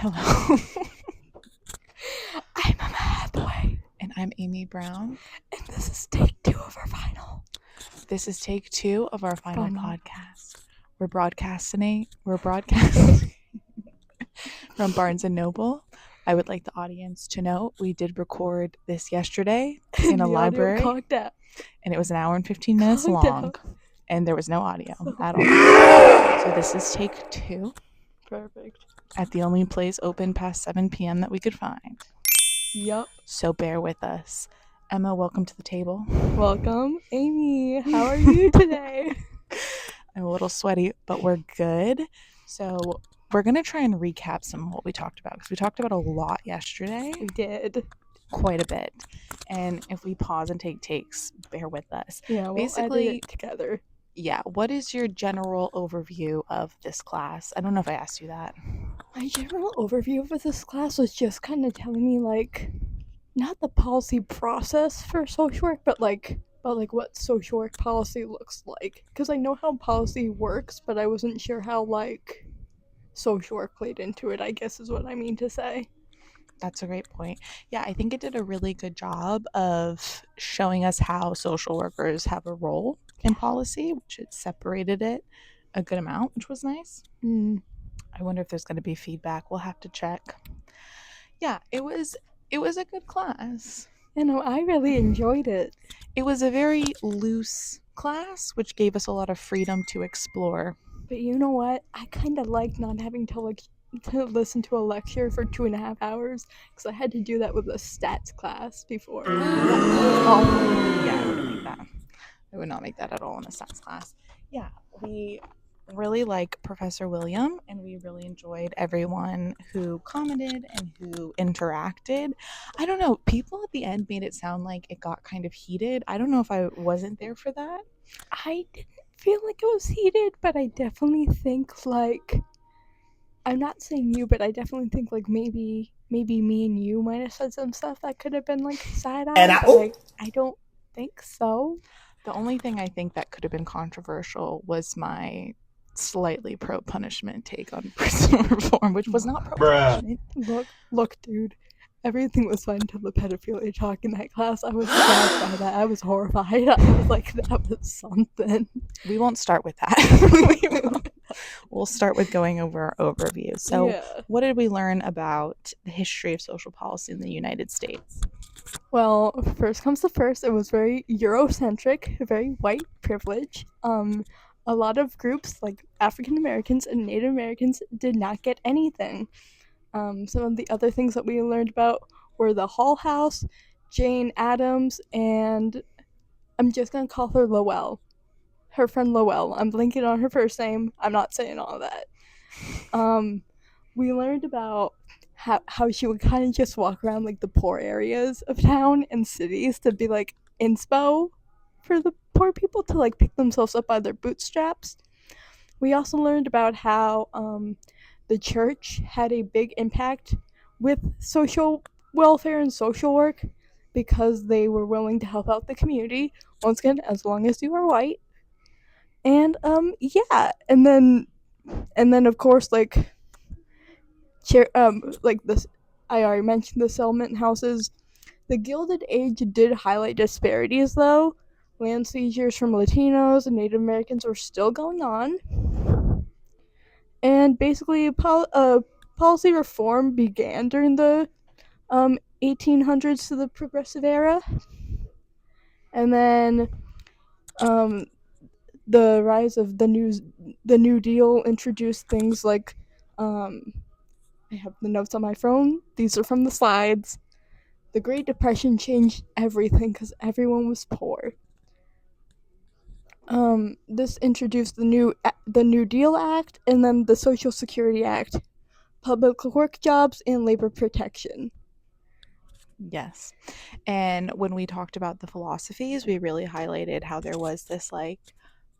Hello. I'm Emma Hathaway. And I'm Amy Brown. And this is take 2 of our final. This is take 2 of our final podcast. We're broadcasting from Barnes & Noble. I would like the audience to know we did record this yesterday in a library. And it was an hour and 15 minutes long. And there was no audio at all. So this is take 2. Perfect. At the only place open past 7 p.m. that we could find. Yup. So bear with us. Emma, welcome to the table. Welcome. Amy, how are you today? I'm a little sweaty, but we're good. So we're going to try and recap some of what we talked about, because we talked about a lot yesterday. We did. Quite a bit. And if we pause and take takes, bear with us. Yeah, we'll basically edit it together. Yeah, what is your general overview of this class? I don't know if I asked you that. My general overview of this class was just kind of telling me, like, not the policy process for social work, but what social work policy looks like. Because I know how policy works, but I wasn't sure how, like, social work played into it, I guess is what I mean to say. That's a great point. Yeah, I think it did a really good job of showing us how social workers have a role in policy, which it separated it a good amount, which was nice. I wonder if there's going to be feedback. We'll have to check. Yeah, it was a good class. You know, I really enjoyed it. It was a very loose class, which gave us a lot of freedom to explore. But you know what? I kind of like not having to listen to a lecture for 2.5 hours, because I had to do that with a stats class before. Yeah, I wouldn't make that. I would not make that at all in a stats class. Yeah, we really like Professor William, and we really enjoyed everyone who commented and who interacted. I don't know, people at the end made it sound like it got kind of heated. I don't know if I wasn't there for that. I didn't feel like it was heated, but I definitely think, like, I'm not saying you, but I definitely think, like, maybe me and you might have said some stuff that could have been, like, side-eye, but I don't think so. The only thing I think that could have been controversial was my slightly pro-punishment take on prison reform, which was not pro-punishment. Look, dude. Everything was fine until the pedophilia talk in that class. I was shocked by that. I was horrified. I was like, that was something. We won't start with that. We'll start with going over our overview. So, What did we learn about the history of social policy in the United States? Well, first comes to first, it was very Eurocentric, very white privilege. A lot of groups, like African Americans and Native Americans, did not get anything. Some of the other things that we learned about were the Hull House, Jane Addams, and I'm just going to call her Lowell. Her friend Lowell. I'm blanking on her first name. I'm not saying all of that. We learned about how she would kind of just walk around, like, the poor areas of town and cities to be, like, inspo for the poor people to, like, pick themselves up by their bootstraps. We also learned about how the church had a big impact with social welfare and social work, because they were willing to help out the community, once again, as long as you are white. And and then of course, like this, I already mentioned the settlement houses. The Gilded Age did highlight disparities, though. Land seizures from Latinos and Native Americans were still going on. And basically, policy reform began during the 1800s to the Progressive Era. And then the rise of the New Deal introduced things like, I have the notes on my phone. These are from the slides. The Great Depression changed everything because everyone was poor. This introduced the New Deal Act, and then the Social Security Act, public work jobs, and labor protection. Yes. And when we talked about the philosophies, we really highlighted how there was this, like,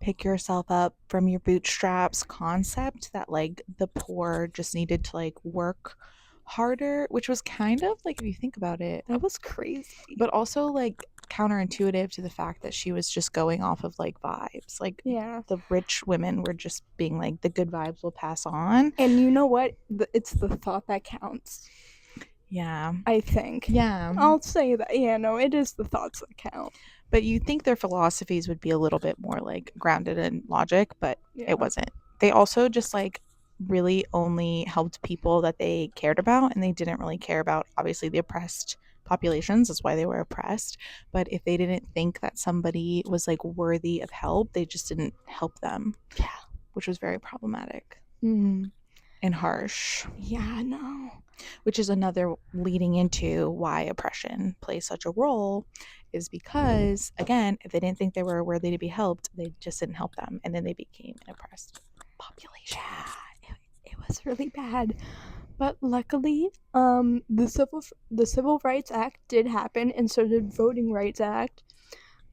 pick yourself up from your bootstraps concept, that, like, the poor just needed to, like, work harder, which was kind of, like, if you think about it, that was crazy. But also, like, counterintuitive to the fact that she was just going off of like vibes. Like Yeah. the rich women were just being like, the good vibes will pass on. And you know what? It's the thought that counts. Yeah. I think. Yeah. I'll say that. Yeah, no, it is the thoughts that count. But you'd think their philosophies would be a little bit more like grounded in logic, but it wasn't. They also just like really only helped people that they cared about, and they didn't really care about obviously the oppressed populations. That's why they were oppressed. But if they didn't think that somebody was like worthy of help, they just didn't help them. Yeah. Which was very problematic and harsh. Yeah, no. Which is another leading into why oppression plays such a role, is because, again, if they didn't think they were worthy to be helped, they just didn't help them, and then they became an oppressed population. Yeah, it was really bad. But luckily, the Civil Rights Act did happen, and so did Voting Rights Act.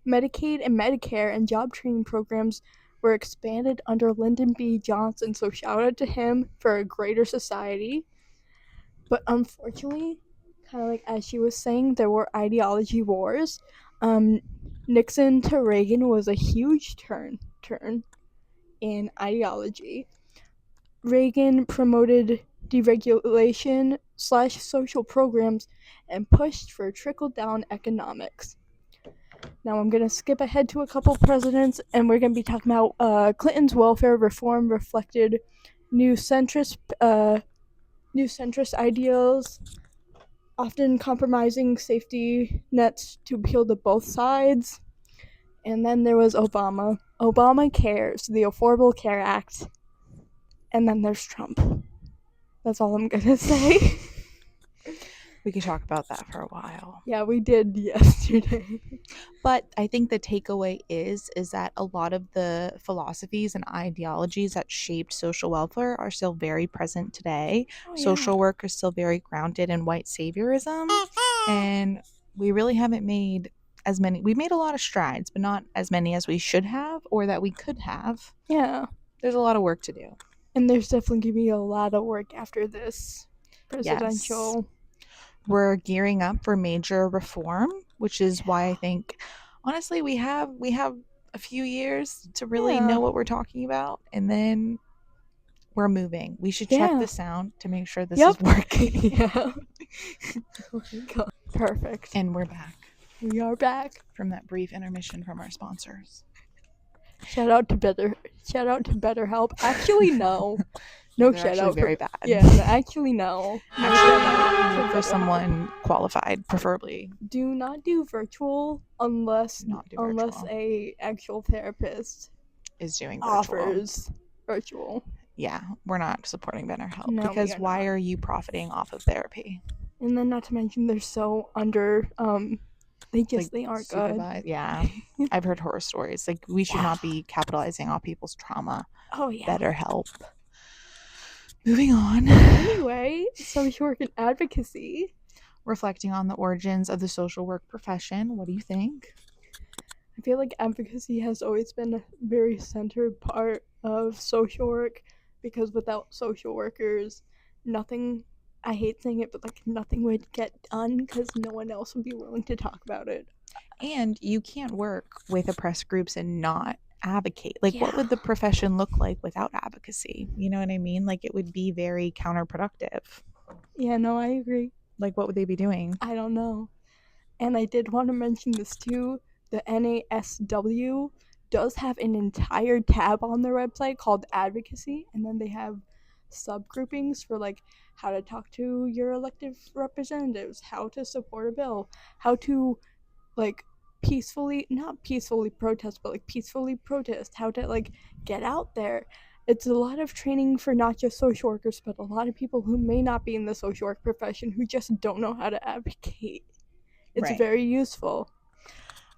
Medicaid and Medicare and job training programs were expanded under Lyndon B. Johnson, so shout out to him for a greater society. But unfortunately, kind of like as she was saying, there were ideology wars. Nixon to Reagan was a huge turn in ideology. Reagan promoted deregulation / social programs and pushed for trickle-down economics. Now I'm going to skip ahead to a couple presidents, and we're going to be talking about Clinton's welfare reform reflected new centrist ideals, often compromising safety nets to appeal to both sides. And then there was Obama. Obama cares, the Affordable Care Act. And then there's Trump. That's all I'm going to say. We could talk about that for a while. Yeah, we did yesterday. But I think the takeaway is that a lot of the philosophies and ideologies that shaped social welfare are still very present today. Oh, yeah. Social work is still very grounded in white saviorism, and we really haven't made as many. We made a lot of strides, but not as many as we should have or that we could have. Yeah. There's a lot of work to do. And there's definitely going to be a lot of work after this presidential. Yes. We're gearing up for major reform, which is why I think, honestly, we have a few years to really know what we're talking about, and then we're moving. We should check the sound to make sure this is working. Yeah. Oh my God. Perfect. And we're back. We are back from that brief intermission from our sponsors. Shout out to BetterHelp. Actually, no. No shout out. Very bad. Yeah, actually, no. Actually, for someone qualified, preferably. Do not do virtual unless a actual therapist is doing virtual. Offers virtual. Yeah, we're not supporting BetterHelp because why are you profiting off of therapy? And then, not to mention, they're so under. They aren't good. Yeah, I've heard horror stories. Like, we should not be capitalizing on people's trauma. Oh yeah. BetterHelp. Moving on. Anyway, social work and advocacy. Reflecting on the origins of the social work profession. What do you think? I feel like advocacy has always been a very centered part of social work, because without social workers, nothing, I hate saying it, but like nothing would get done because no one else would be willing to talk about it. And you can't work with oppressed groups and not advocate. Like, what would the profession look like without advocacy? You know what I mean? Like, it would be very counterproductive. Yeah, no, I agree. Like, what would they be doing? I don't know. And I did want to mention this too. The NASW does have an entire tab on their website called advocacy, and then they have subgroupings for like how to talk to your elected representatives, how to support a bill, how to like not peacefully protest, but like peacefully protest, how to like get out there. It's a lot of training for not just social workers, but a lot of people who may not be in the social work profession who just don't know how to advocate. It's very useful.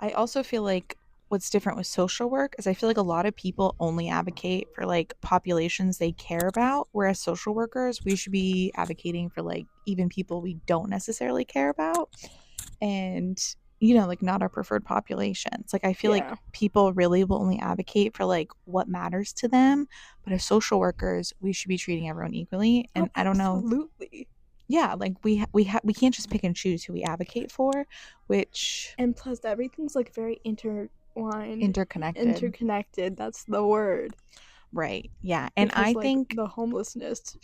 I also feel like what's different with social work is I feel like a lot of people only advocate for like populations they care about, whereas social workers, we should be advocating for like even people we don't necessarily care about, and you know, like not our preferred populations. Like, I feel like people really will only advocate for like what matters to them, but as social workers, we should be treating everyone equally. And I don't know. Absolutely. Yeah, like we can't just pick and choose who we advocate for, which And plus, everything's like very intertwined, interconnected. interconnected. That's the word. Right. Yeah. And I Because like think the homelessness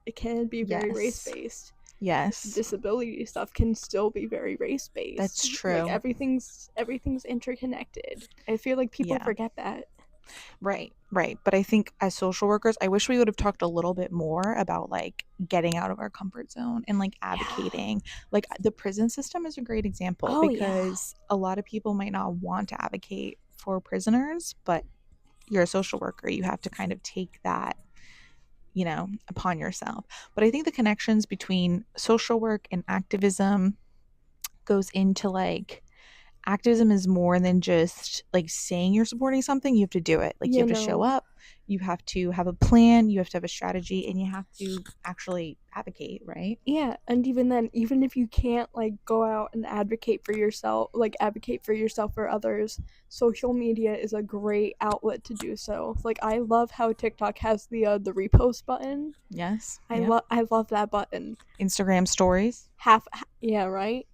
it can be very race yes. based. Yes. Disability stuff can still be very race That's based. Like true. everything's interconnected. I feel like people Yeah. forget that. Right, right. But I think as social workers, I wish we would have talked a little bit more about like getting out of our comfort zone and like Yeah. advocating. Like the prison system is a great example Oh yeah. because a lot of people might not want to advocate for prisoners, but you're a social worker. You have to kind of take that, upon yourself. But I think the connections between social work and activism goes into like activism is more than just like saying you're supporting something. You have to do it. Like you You have to show know, up, you have to have a plan, you have to have a strategy, and you have to actually advocate, right? yeah, and even then, even if you can't like go out and advocate for yourself or others, social media is a great outlet to do so. Like I love how TikTok has the repost button. Yes. I Yep. love I love that button. Instagram stories. Yeah, right.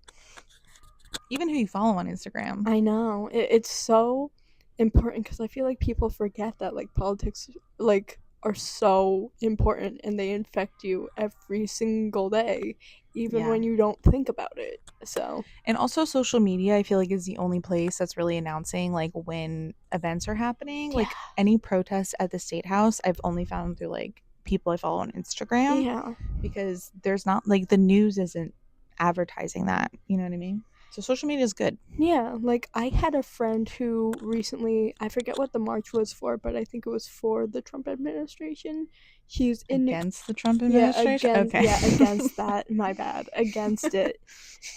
Even who you follow on Instagram. I know it's so important because I feel like people forget that like politics like are so important and they infect you every single day, even Yeah. when you don't think about it. So And also social media, I feel like is the only place that's really announcing like when events are happening. yeah, Like any protests at the state house, I've only found through like people I follow on Instagram yeah. because there's not like the news isn't advertising that. You know what I mean? So social media is good. Yeah, like I had a friend who recently, I forget what the march was for, but I think it was for the Trump administration. She's in New, Against the Trump administration? Okay. yeah, against that, my bad, against it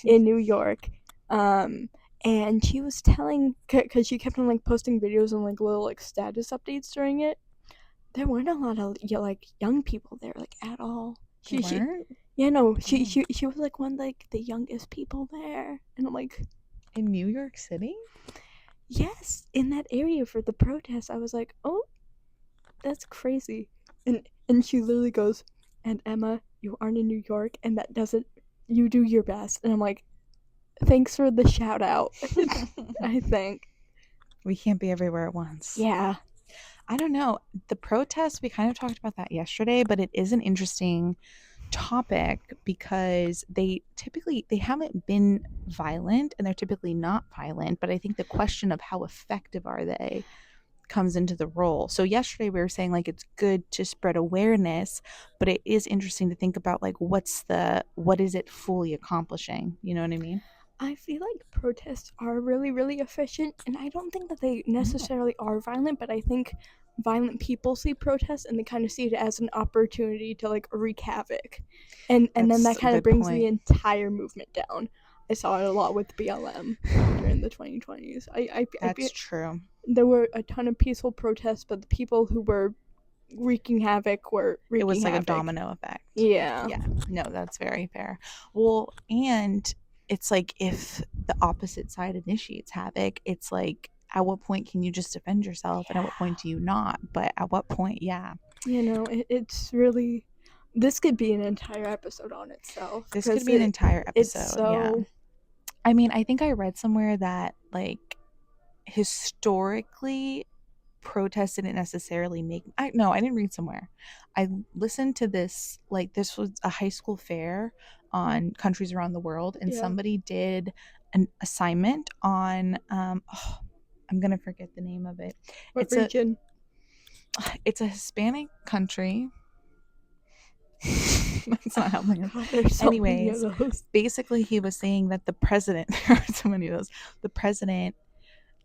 in New York. Um and she was telling cuz she kept on like posting videos and like little like status updates during it. There weren't a lot of like young people there like at all. They weren't? Yeah, no, Dang. she was like one like the youngest people there. And I'm like, In New York City? yes, in that area for the protest. I was like, oh, that's crazy. And she literally goes, and Emma, you aren't in New York, and that doesn't. You do your best. And I'm like, thanks for the shout out. I think. We can't be everywhere at once. Yeah. I don't know. The protests, we kind of talked about that yesterday, but it is an interesting topic because they haven't been violent and they're typically not violent, but I think the question of how effective are they comes into the role. So yesterday we were saying like it's good to spread awareness, but it is interesting to think about like what is it fully accomplishing? You know what I mean? I feel like protests are really, really efficient, and I don't think that they Oh, necessarily are violent, but I think violent people see protests and they kind of see it as an opportunity to like wreak havoc, and then that's that a kind of good brings the point. entire movement down. I saw it a lot with BLM during the 2020s. I That's true. there were a ton of peaceful protests, but the people who were wreaking havoc were It wreaking was like a havoc. domino effect. Yeah. Yeah, no, that's very fair. Well, and it's like if the opposite side initiates havoc, it's like at what point can you just defend yourself and at what point do you not? But at what point, yeah. It's really, this could be an entire episode on itself This could because be an entire it's episode. Yeah. so I mean, I think I read somewhere that like historically protest didn't necessarily make I no, I didn't read somewhere. I listened to this like this was a high school fair on countries around the world and yeah. somebody did an assignment on I'm going to forget the name of it. What It's a region? it's a Hispanic country. That's not Oh my helping us. god, there's so many of Anyways, those. basically he was saying that the president there are so many of those. The president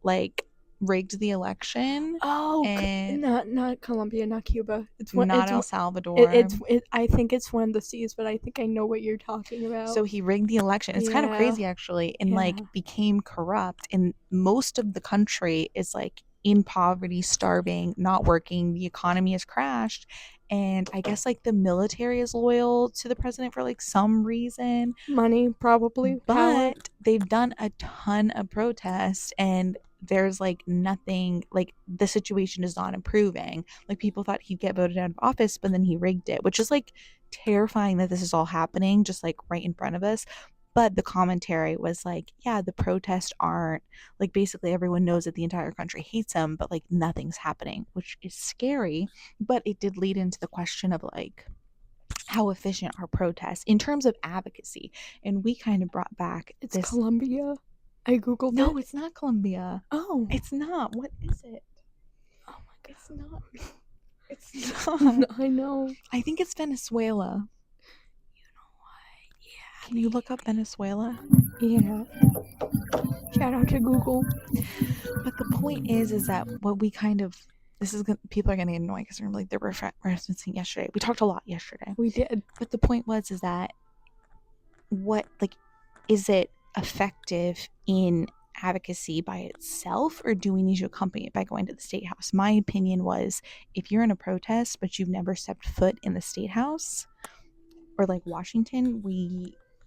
like rigged the election Oh, and not Colombia, not Cuba. not El Salvador. I think it's one of the C's, but I think I know what you're talking about. So he rigged the election. It's kind of Yeah, crazy actually, and yeah. like became corrupt. And most of the country is like in poverty, starving, not working. The economy has crashed. And I guess like the military is loyal to the president for like some reason. Money, probably power. But they've done a ton of protests and there's like nothing, like the situation is not improving. Like people thought he'd get voted out of office, but then he rigged it, which is like terrifying that this is all happening just like right in front of us. But the commentary was like, yeah, the protests aren't like, basically everyone knows that the entire country hates him, but like nothing's happening, which is scary. But it did lead into the question of like, how efficient are protests in terms of advocacy? And we kind of brought back It's this. Colombia. I googled No, it. it's not Colombia. Oh. It's not. What is it? Oh my god. It's not. It's not. I know. I think it's Venezuela. You know what? Yeah. Can you look up Venezuela? Yeah. Shout out to Google. But the point is that what we kind of, this is people are getting annoyed because they're like, they're referencing yesterday. We talked a lot yesterday. We did. But the point is that what, like, is it effective in advocacy by itself, or do we need to accompany it by going to the state house? My opinion was, if you're in a protest but you've never stepped foot in the state house or like Washington,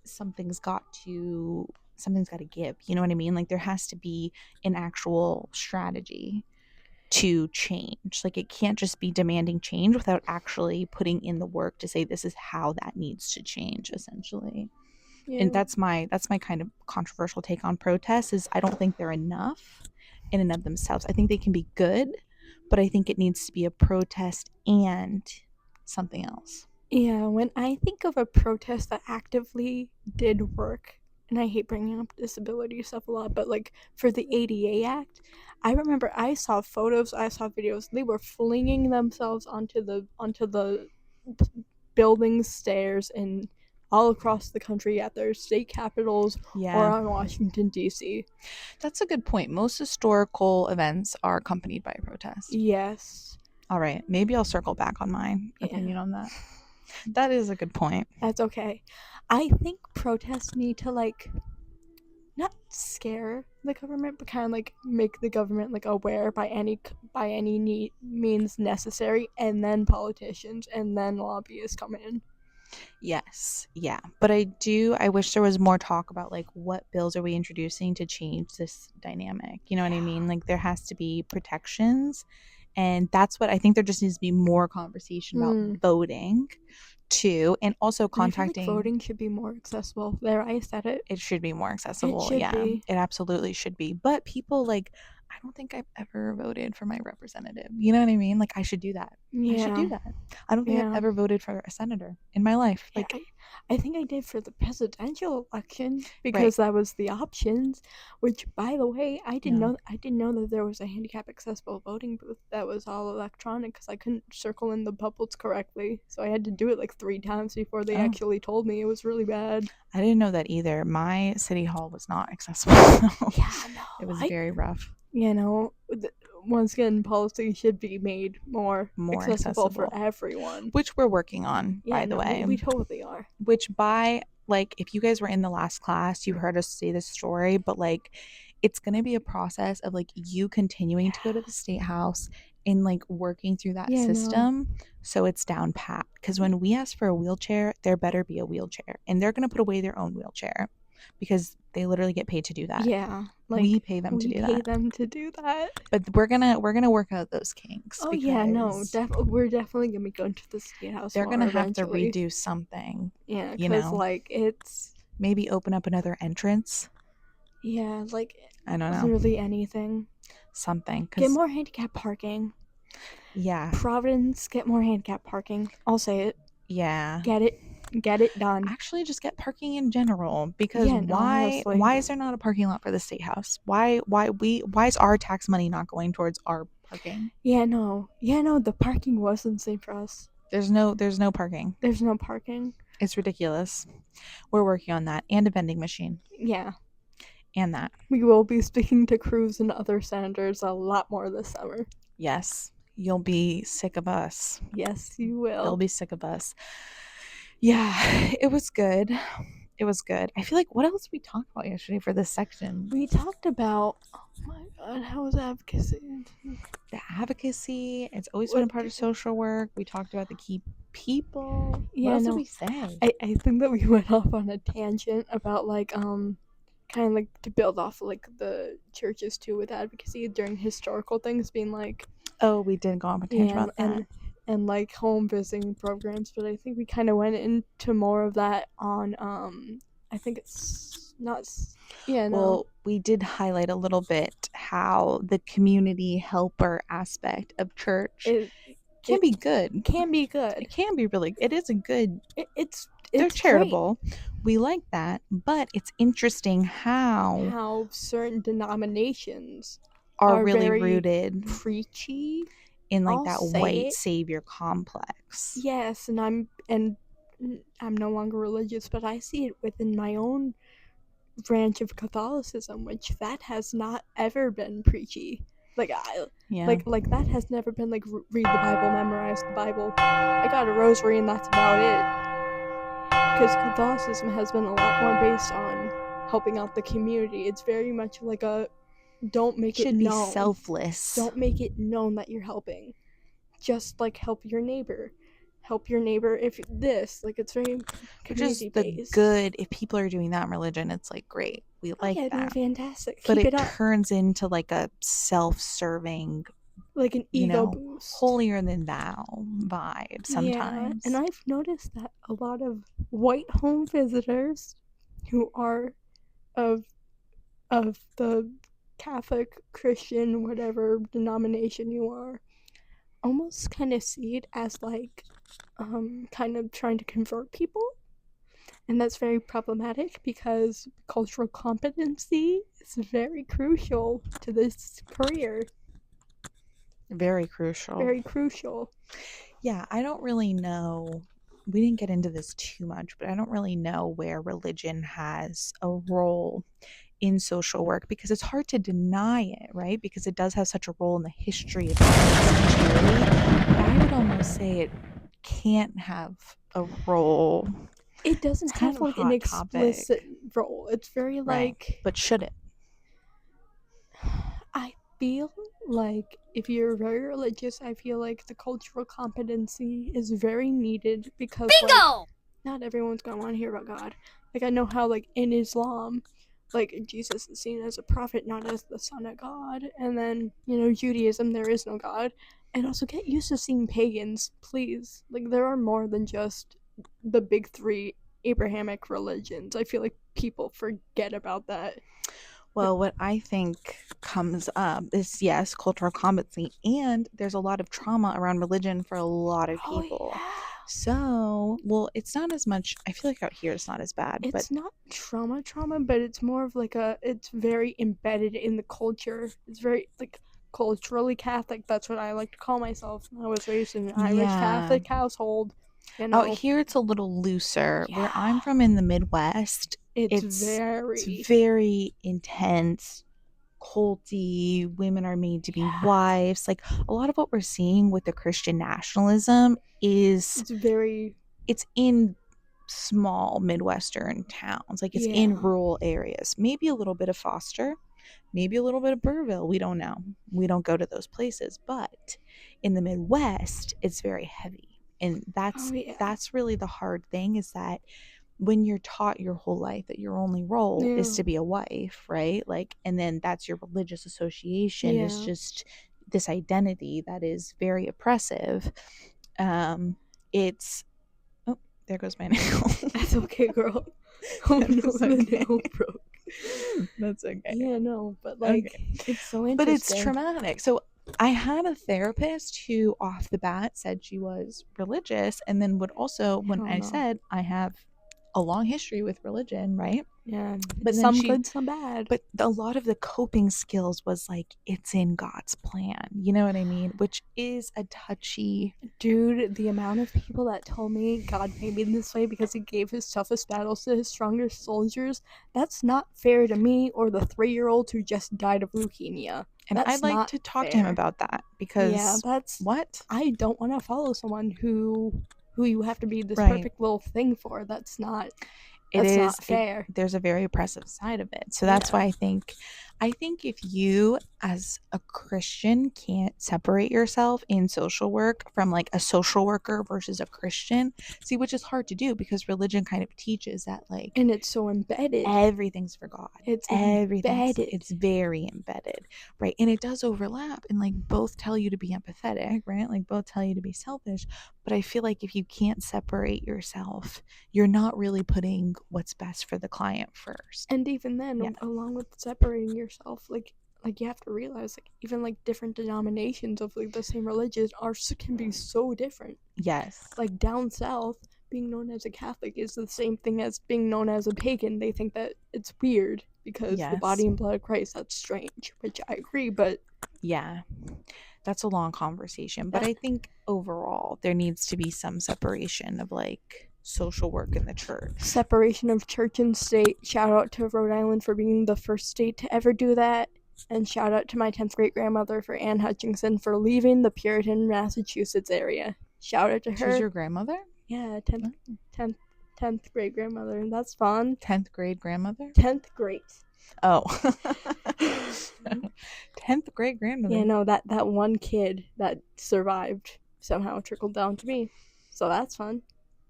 something's got to give, you know what I mean? Like there has to be an actual strategy to change. Like it can't just be demanding change without actually putting in the work to say this is how that needs to change, essentially. Yeah. And that's my kind of controversial take on protests, is I don't think they're enough in and of themselves. I think they can be good, but I think it needs to be a protest and something else. Yeah, when I think of a protest that actively did work, and I hate bringing up disability stuff a lot, but like for the ADA Act, I remember I saw photos, I saw videos. They were flinging themselves onto the building stairs and all across the country at their state capitals or on Washington, D.C. That's a good point. Most historical events are accompanied by a protest. Yes. All right. Maybe I'll circle back on my opinion on that. That is a good point. That's okay. I think protests need to like not scare the government, but kind of like make the government like aware by any means necessary, and then politicians and then lobbyists come in. Yes, yeah. But I wish there was more talk about like what bills are we introducing to change this dynamic. You know what I mean? Like there has to be protections, and that's what I think. There just needs to be more conversation about voting too, and also contacting. I feel like voting should be more accessible. There, I said it. It should be more accessible. It should be. It absolutely should be. But people like, I don't think I've ever voted for my representative. You know what I mean? Like I should do that. Yeah. I should do that. I don't think I've ever voted for a senator in my life. Like I think I did for the presidential election because that was the options. Which, by the way, I didn't know that there was a handicap accessible voting booth that was all electronic because I couldn't circle in the bubbles correctly. So I had to do it like 3 times before they actually told me. It was really bad. I didn't know that either. My city hall was not accessible. Yeah, no. It was very rough. You know, once again, policy should be made more accessible for everyone. Which we're working on, by the way. We totally are. Which like, if you guys were in the last class, you heard us say this story, but like, it's going to be a process of like you continuing to go to the state house and like working through that system so it's down pat. Because when we ask for a wheelchair, there better be a wheelchair, and they're going to put away their own wheelchair because they literally get paid to do that. Yeah, like we pay them to do that. But we're gonna work out those kinks. Oh yeah, no, we're definitely gonna be going to the state house. They're gonna have to redo something. Yeah, because like it's maybe open up another entrance. Yeah, like I don't know. Literally anything. Something. Get more handicap parking. Yeah. Providence, get more handicap parking. I'll say it. Yeah. Get it done. Actually, just get parking in general, because why is there not a parking lot for the state house? Why is our tax money not going towards our parking? The parking wasn't safe for us. There's no parking. There's no parking. It's ridiculous. We're working on that, and a vending machine. Yeah. And that. We will be speaking to Cruz and other senators a lot more this summer. Yes. You'll be sick of us. Yes, you will. You'll be sick of us. Yeah, it was good. It was good. I feel like, what else we talked about yesterday for this section? We talked about, oh my god, how was advocacy? The advocacy. It's always been a part of social work. We talked about the key people. Yeah, what else did we say? I think that we went off on a tangent about like kind kind of like to build off like the churches too with advocacy during historical things, being like, Oh, we did go on a tangent about that. and like home visiting programs, but I think we kind of went into more of that on I think it's not Well, we did highlight a little bit how the community helper aspect of church can be good. Can be good. It can be really. It is a good. They're It's charitable. great. We like that, but it's interesting how certain denominations are really rooted preachy in like that white savior complex. Yes, and I'm no longer religious, but I see it within my own branch of Catholicism, which that has not ever been preachy. Like like that has never been like read the Bible, memorize the Bible. I got a rosary and that's about it. Because Catholicism has been a lot more based on helping out the community. It's very much like a don't make it known. Should be selfless. Don't make it known that you're helping. Just like help your neighbor. Help your neighbor if this, like, it's very community based. Good. If people are doing that in religion, it's like great. We like that. No, fantastic. But it turns into like a self-serving, like an ego boost, holier than thou vibe sometimes. Yeah, and I've noticed that a lot of white home visitors who are of the Catholic, Christian, whatever denomination you are, almost kind of see it as like kind of trying to convert people, and that's very problematic because cultural competency is very crucial to this career. Very crucial. Yeah, I don't really know. We didn't get into this too much, but I don't really know where religion has a role in social work, because it's hard to deny it, right? Because it does have such a role in the history of Christianity. But I would almost say it can't have a role. It doesn't have like an explicit role. It's very like, right. But should it? I feel like if you're very religious, I feel like the cultural competency is very needed because like, not everyone's gonna want to hear about God. Like, I know how like in Islam, like Jesus is seen as a prophet, not as the son of God. And then, you know, Judaism, there is no God. And also get used to seeing pagans, please. Like, there are more than just the big three Abrahamic religions. I feel like people forget about that. Well, what I think comes up is, yes, cultural competency, and there's a lot of trauma around religion for a lot of people. Yeah. So, well, it's not as much, I feel like out here it's not as bad. It's not trauma, but it's more of like it's very embedded in the culture. It's very like culturally Catholic. That's what I like to call myself. I was raised in an Irish Catholic household. You know? Out here it's a little looser. Where I'm from in the Midwest, it's very intense, culty. Women are made to be wives. Like, a lot of what we're seeing with the Christian nationalism is it's in small Midwestern towns. Like, it's in rural areas. Maybe a little bit of Foster, maybe a little bit of Burrville. We don't know. We don't go to those places. But in the Midwest, it's very heavy. And that's really the hard thing, is that when you're taught your whole life that your only role is to be a wife, right? Like, and then that's your religious association. It's just this identity that is very oppressive. It's, oh, there goes my nail. That's okay, girl. Oh no, the nail broke. That's okay. Yeah, no, but like, it's so interesting. But it's traumatic. So I had a therapist who off the bat said she was religious, and then would also, when I said I have a long history with religion, right? Yeah, but some good, some bad. But a lot of the coping skills was like, it's in God's plan. You know what I mean? Which is a touchy. Dude, the amount of people that told me God made me this way because he gave his toughest battles to his strongest soldiers, that's not fair to me or the 3-year-old who just died of leukemia. And I'd like to talk to him about that, because that's what? I don't want to follow someone who you have to be this perfect little thing for. That's not fair. There's a very oppressive side of it. So that's why I think I think if you, as a Christian, can't separate yourself in social work from like a social worker versus a Christian, see, which is hard to do because religion kind of teaches that like And it's so embedded. everything's for God. It's Everything's embedded. it's very embedded, right? And it does overlap and like both tell you to be empathetic, right? Like both tell you to be selfish. But I feel like if you can't separate yourself, you're not really putting what's best for the client first. And even then, Yeah. along with separating yourself, like you have to realize, like, even like different denominations of like the same religion can be so different. Yes. Like down south, being known as a Catholic is the same thing as being known as a pagan. They think that it's weird because the body Yes. and blood of Christ, that's strange, which I agree, but Yeah. That's a long conversation, but I think overall there needs to be some separation of like social work in the church. separation of church and state. Shout out to Rhode Island for being the first state to ever do that. And shout out to my 10th great grandmother for Anne Hutchinson for leaving the Puritan, Massachusetts area. Shout out to her. She's your grandmother? Yeah, 10th great grandmother. And that's fun. 10th grade grandmother? 10th great. Oh. 10th great grandmother. Yeah, no, that one kid that survived somehow trickled down to me. So that's fun.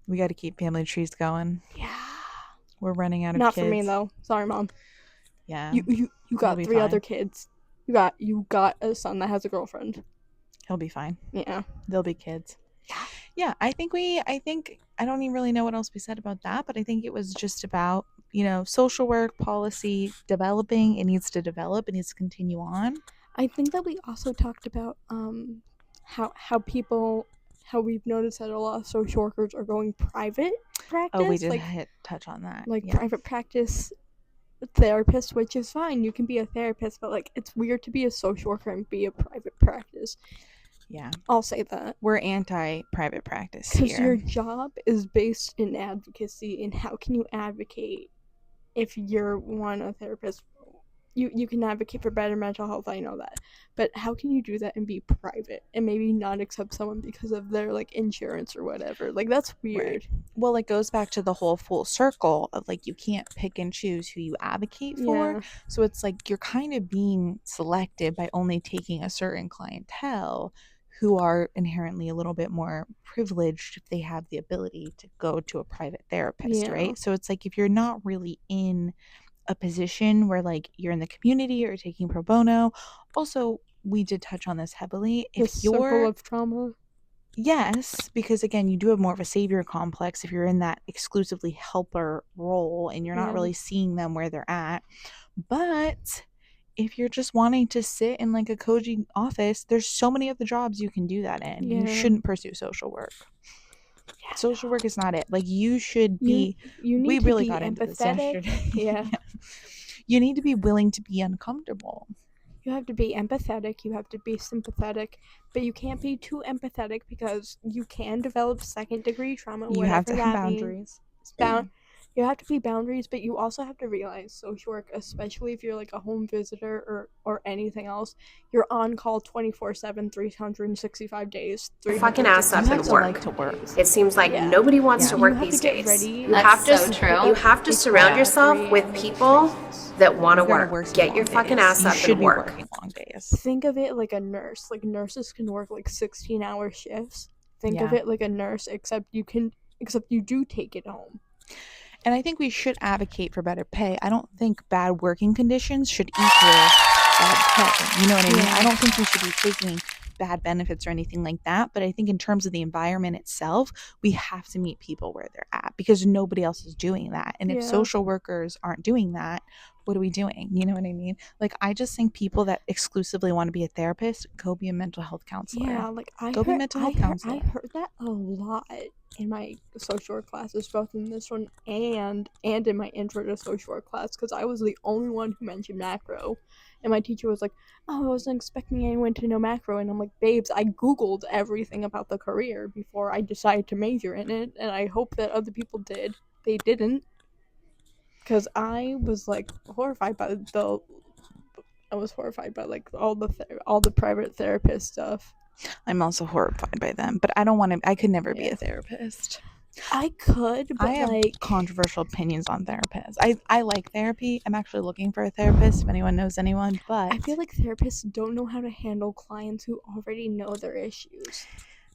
We got to keep family trees going. Yeah. We're running out of Not kids. for me though. Sorry, Mom. Yeah. You got 3 other kids. You got a son that has a girlfriend. He'll be fine. Yeah. They'll be kids. Yeah, I think I don't even really know what else we said about that, but I think it was just about, social work, policy, developing. It needs to develop. It needs to continue on. I think that we also talked about how we've noticed that a lot of social workers are going private practice. Oh, we did touch on that. Like private practice therapist, which is fine. You can be a therapist, but like it's weird to be a social worker and be a private practice. Yeah. I'll say that. We're anti-private practice here. Because your job is based in advocacy, and how can you advocate if you're a therapist? You can advocate for better mental health, I know that. But how can you do that and be private and maybe not accept someone because of their like insurance or whatever? Like that's weird. Right. Well, it goes back to the whole full circle of like you can't pick and choose who you advocate for. Yeah. So it's like you're kind of being selected by only taking a certain clientele who are inherently a little bit more privileged if they have the ability to go to a private therapist, right? So it's like if you're not really in a position where like you're in the community or taking pro bono. Also, we did touch on this heavily. If you're circle of trauma. Yes, because again, you do have more of a savior complex if you're in that exclusively helper role and you're not really seeing them where they're at. But if you're just wanting to sit in like a cozy office, there's so many other jobs you can do that in. Yeah. You shouldn't pursue social work. Yeah, social work is not it. Like you should be. We really got into this yesterday. Yeah. You need to be willing to be uncomfortable. You have to be empathetic. You have to be sympathetic, but you can't be too empathetic because you can develop second-degree trauma. You have to have boundaries. You have to be boundaries, but you also have to realize social work, especially if you're like a home visitor or anything else, you're on call 24/7, 365 days. Fucking ass up and work. It seems like nobody wants to work these days. You have to surround yourself with people that want to work. Get your fucking ass up and work. Long days. Think of it like a nurse. Like nurses can work like 16-hour shifts. Think of it like a nurse, except you do take it home. And I think we should advocate for better pay. I don't think bad working conditions should equal bad pay. You know what I mean? I don't think we should be taking bad benefits or anything like that. But I think in terms of the environment itself, we have to meet people where they're at because nobody else is doing that. And if social workers aren't doing that, what are we doing? You know what I mean? Like, I just think people that exclusively want to be a therapist, go be a mental health counselor. Yeah, like be a mental health counselor. I heard that a lot in my social work classes, both in this one and in my intro to social work class, because I was the only one who mentioned macro. And my teacher was like, oh, I wasn't expecting anyone to know macro. And I'm like, babes, I Googled everything about the career before I decided to major in it. And I hope that other people did. They didn't. Because I was like horrified by like all the private therapist stuff. I'm also horrified by them, but I don't want to. I could never be a therapist. I could, but I have controversial opinions on therapists. I like therapy. I'm actually looking for a therapist if anyone knows anyone, but I feel like therapists don't know how to handle clients who already know their issues.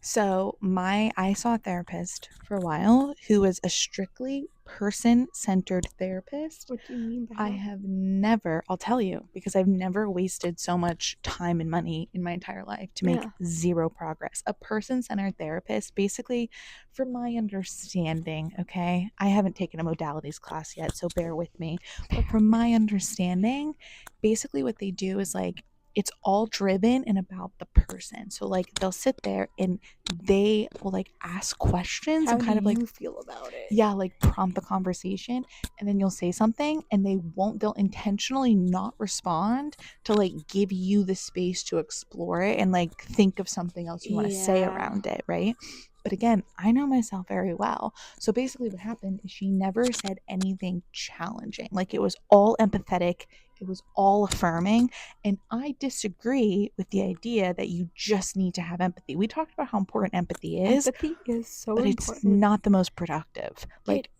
So I saw a therapist for a while who was a strictly person-centered therapist. What do you mean by I that? have never, I'll tell you, because I've never wasted so much time and money in my entire life to make zero progress. A person-centered therapist, basically, from my understanding, okay, I haven't taken a modalities class yet, so bear with me. But from my understanding, basically what they do is like, it's all driven and about the person. So like they'll sit there and they will like ask questions How and kind do of like you feel about it? Yeah, like prompt the conversation, and then you'll say something and they'll intentionally not respond to like give you the space to explore it and like think of something else you want to say around it, right? But again, I know myself very well. So basically what happened is she never said anything challenging. Like it was all empathetic, it was all affirming, and I disagree with the idea that you just need to have empathy. We talked about how important empathy is. Empathy is so but important. It's not the most productive. Like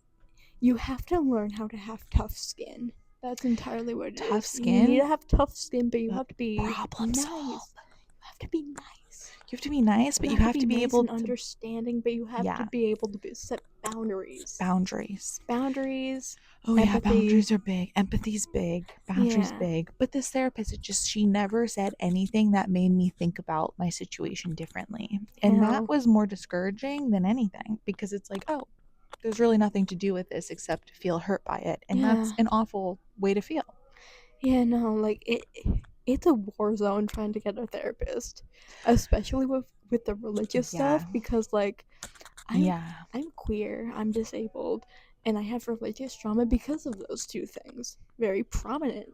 you have to learn how to have tough skin. That's entirely what it is. Tough skin. You need to have tough skin, but you have to be problem nice. solve. You have to be nice. You have to be nice, but you have to be nice able and to understanding, but you have to be able to set boundaries. Boundaries. Oh empathy. Yeah, boundaries are big. Empathy's big. Boundaries big. But this therapist, she never said anything that made me think about my situation differently. And that was more discouraging than anything, because it's like, oh, there's really nothing to do with this except to feel hurt by it. And that's an awful way to feel. Yeah, no, like it's a war zone trying to get a therapist, especially with the religious stuff, because like I'm queer, I'm disabled, and I have religious trauma because of those two things, very prominent.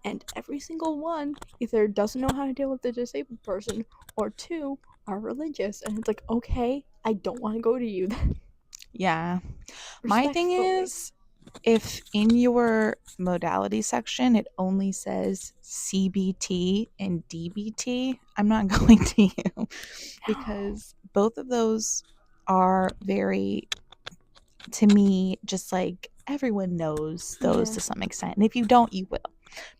And every single one either doesn't know how to deal with the disabled person, or two are religious, and it's like, okay, I don't want to go to you then. Yeah. My thing is, if in your modality section it only says CBT and DBT, I'm not going to you, because both of those are very, to me, just like everyone knows those to some extent. And if you don't, you will,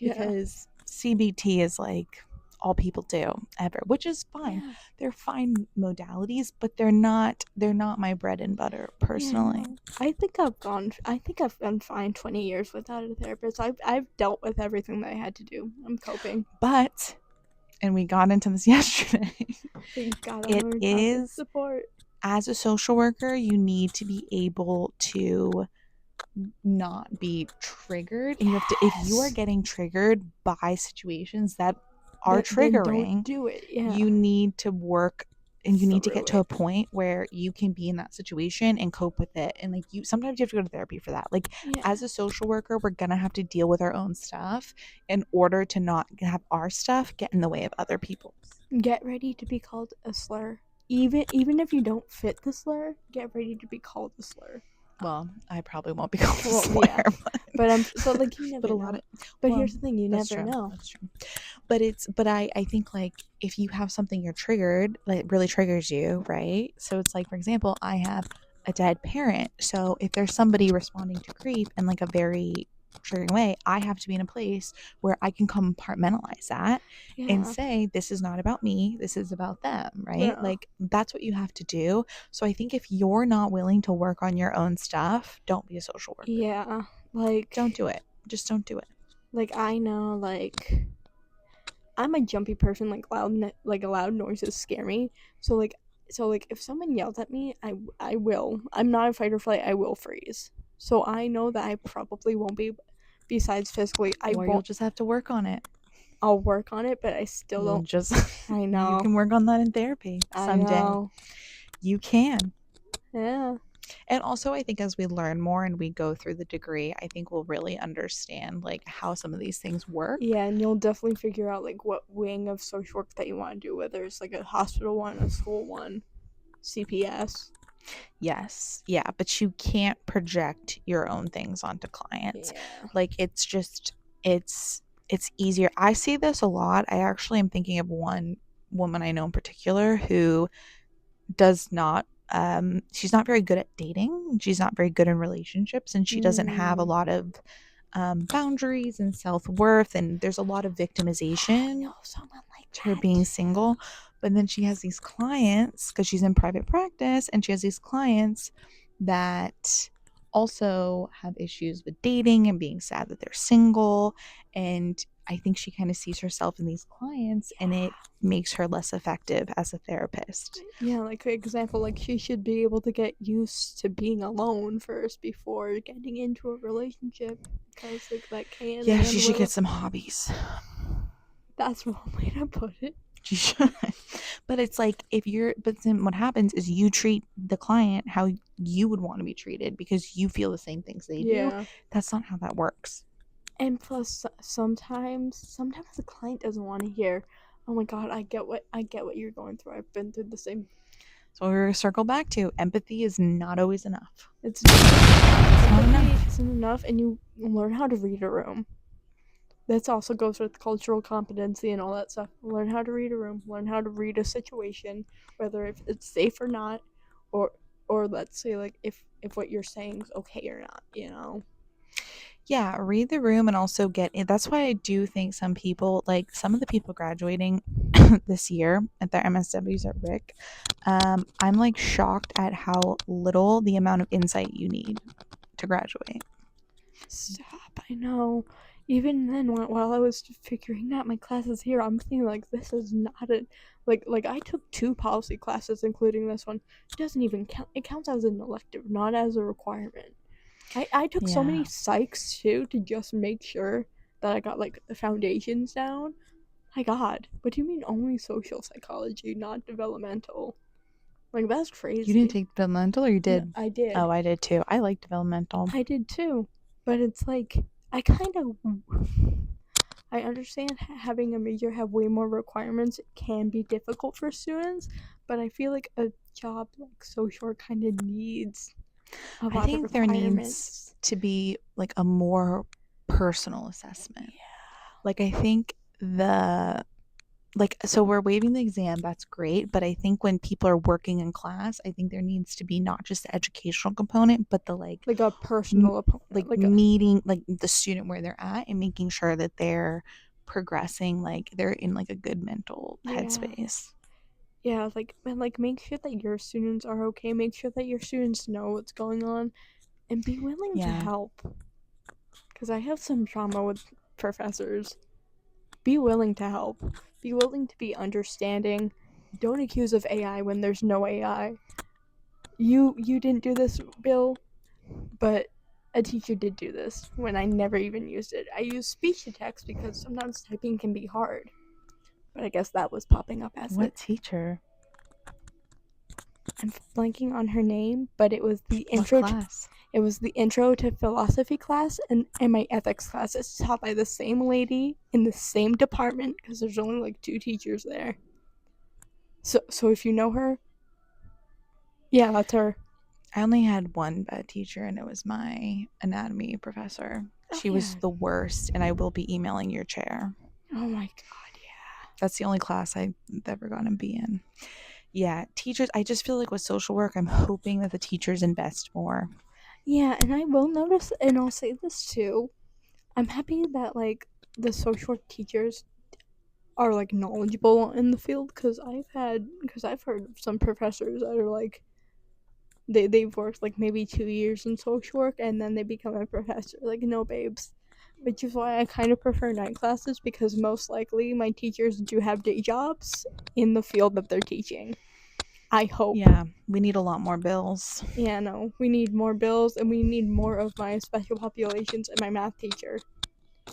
because CBT is like all people do ever, which is fine. They're fine modalities, but they're not my bread and butter personally. I think I've been fine 20 years without a therapist. I've dealt with everything that I had to do. I'm coping. But, and we got into this yesterday, it is support. As a social worker, you need to be able to not be triggered, and you have to, if you are getting triggered by situations that are triggering, don't do it. You need to work, and you need to get to a point where you can be in that situation and cope with it. And like, sometimes you have to go to therapy for that. Like, as a social worker, we're gonna have to deal with our own stuff in order to not have our stuff get in the way of other people's. Get ready to be called a slur. Even if you don't fit the slur, get ready to be called a slur. Well, I probably won't be called a slur, but like, you never know. But here's the thing, you never know. That's true. But I think like, if you have something you're triggered, like really triggers you, right? So it's like, for example, I have a dead parent. So if there's somebody responding to grief in like a very triggering way, I have to be in a place where I can compartmentalize that and say, this is not about me, this is about them, right? Like, that's what you have to do. So I think if you're not willing to work on your own stuff, don't be a social worker. Like, don't do it. Just don't do it. Like, I know, like, I'm a jumpy person. Like, loud noises scare me. So if someone yells at me, I will. I'm not a fight or flight. I will freeze. So I know that I probably won't be, besides physically, you'll just have to work on it. I'll work on it, but I still don't. I know. You can work on that in therapy someday. You can. Yeah. And also, I think as we learn more and we go through the degree, I think we'll really understand like how some of these things work. Yeah, and you'll definitely figure out like what wing of social work that you want to do, whether it's like a hospital one, a school one, CPS. Yes. Yeah, but you can't project your own things onto clients. Like, it's just, it's easier. I see this a lot. I actually am thinking of one woman I know in particular who does not she's not very good at dating. She's not very good in relationships, and she doesn't have a lot of boundaries and self-worth, and there's a lot of victimization to her being single. But then she has these clients, because she's in private practice, and she has these clients that also have issues with dating and being sad that they're single. And I think she kind of sees herself in these clients, and it makes her less effective as a therapist. Yeah, like for example, like she should be able to get used to being alone first before getting into a relationship, because like that can. Yeah, she should get some hobbies. That's one way to put it. She should. But it's like, but then what happens is you treat the client how you would want to be treated because you feel the same things they do. That's not how that works. And plus, sometimes the client doesn't want to hear, "Oh my God, I get what you're going through. I've been through the same." So we're gonna circle back to empathy is not always enough. It's not enough. Isn't enough, and you learn how to read a room. This also goes with cultural competency and all that stuff. Learn how to read a room. Learn how to read a situation, whether if it's safe or not, or let's say like if what you're saying is okay or not. Yeah, read the room and also get in. That's why I do think some people, like some of the people graduating this year at their MSWs at Rick, I'm like shocked at how little the amount of insight you need to graduate. Stop, I know. Even then, while I was figuring out my classes here, I'm thinking like this is not a like I took 2 policy classes, including this one. It doesn't even count. It counts as an elective, not as a requirement. I took so many psychs too to just make sure that I got like the foundations down. My God, what do you mean only social psychology, not developmental? Like that's crazy. You didn't take developmental, or you did? No, I did. Oh, I did too. I like developmental. I did too, but it's like I understand having a major have way more requirements can be difficult for students, but I feel like a job like social kind of needs a lot of requirements. I think there needs to be like a more personal assessment. Yeah. Like I think so we're waiving the exam, that's great, but I think when people are working in class, I think there needs to be not just the educational component, but the like a personal meeting like the student where they're at and making sure that they're progressing, like they're in like a good mental headspace. Yeah, and make sure that your students are okay, make sure that your students know what's going on, and be willing to help. Because I have some trauma with professors. Be willing to help. Be willing to be understanding. Don't accuse of AI when there's no AI. You didn't do this, Bill, but a teacher did do this when I never even used it. I use speech to text because sometimes typing can be hard. But I guess that was popping up as what teacher? I'm blanking on her name, but it was the intro class? It was the intro to philosophy class and my ethics class. It's taught by the same lady in the same department because there's only like 2 teachers there. So if you know her, yeah, that's her. I only had one bad teacher, and it was my anatomy professor. She was the worst, and I will be emailing your chair. Oh my God, yeah. That's the only class I've ever gotten to be in. Yeah, teachers, I just feel like with social work, I'm hoping that the teachers invest more. Yeah, and I will notice, and I'll say this too, I'm happy that like the social work teachers are like knowledgeable in the field, because I've heard of some professors that are like they've worked like maybe 2 years in social work and then they become a professor. Like, no, babes. Which is why I kind of prefer night classes, because most likely my teachers do have day jobs in the field that they're teaching. I hope. Yeah, we need a lot more bills. Yeah, no, we need more bills, and we need more of my special populations and my math teacher.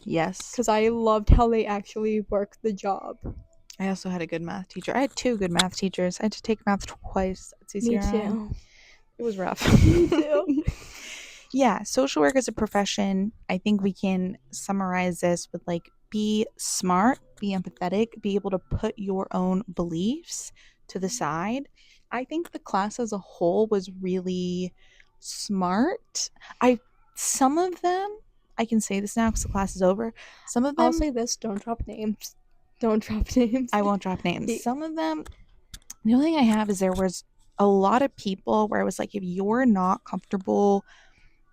Yes. Because I loved how they actually work the job. I also had a good math teacher. I had 2 good math teachers. I had to take math twice at CCRI. Me too. It was rough. Me too. Yeah, social work as a profession, I think we can summarize this with like, be smart, be empathetic, be able to put your own beliefs to the side. I think the class as a whole was really smart. Some of them, I can say this now because the class is over. Some of them, I'll say this, don't drop names. Don't drop names. I won't drop names. Some of them, the only thing I have is there was a lot of people where I was like, if you're not comfortable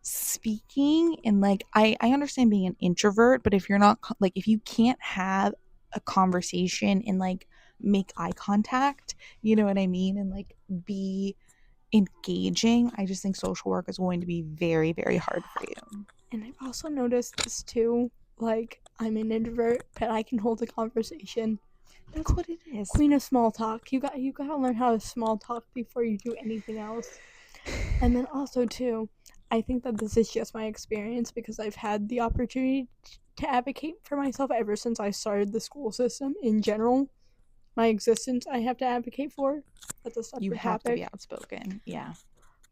speaking, and like I understand being an introvert, but if you're not like, if you can't have a conversation and like make eye contact, you know what I mean, and like be engaging, I just think social work is going to be very, very hard for you. And I've also noticed this too, like, I'm an introvert, but I can hold a conversation. That's what it is. Queen of small talk. You gotta learn how to small talk before you do anything else. And then also too, I think that this is just my experience because I've had the opportunity to advocate for myself ever since I started the school system in general. My existence, I have to advocate for. That's a separate You have topic. to be outspoken. Yeah.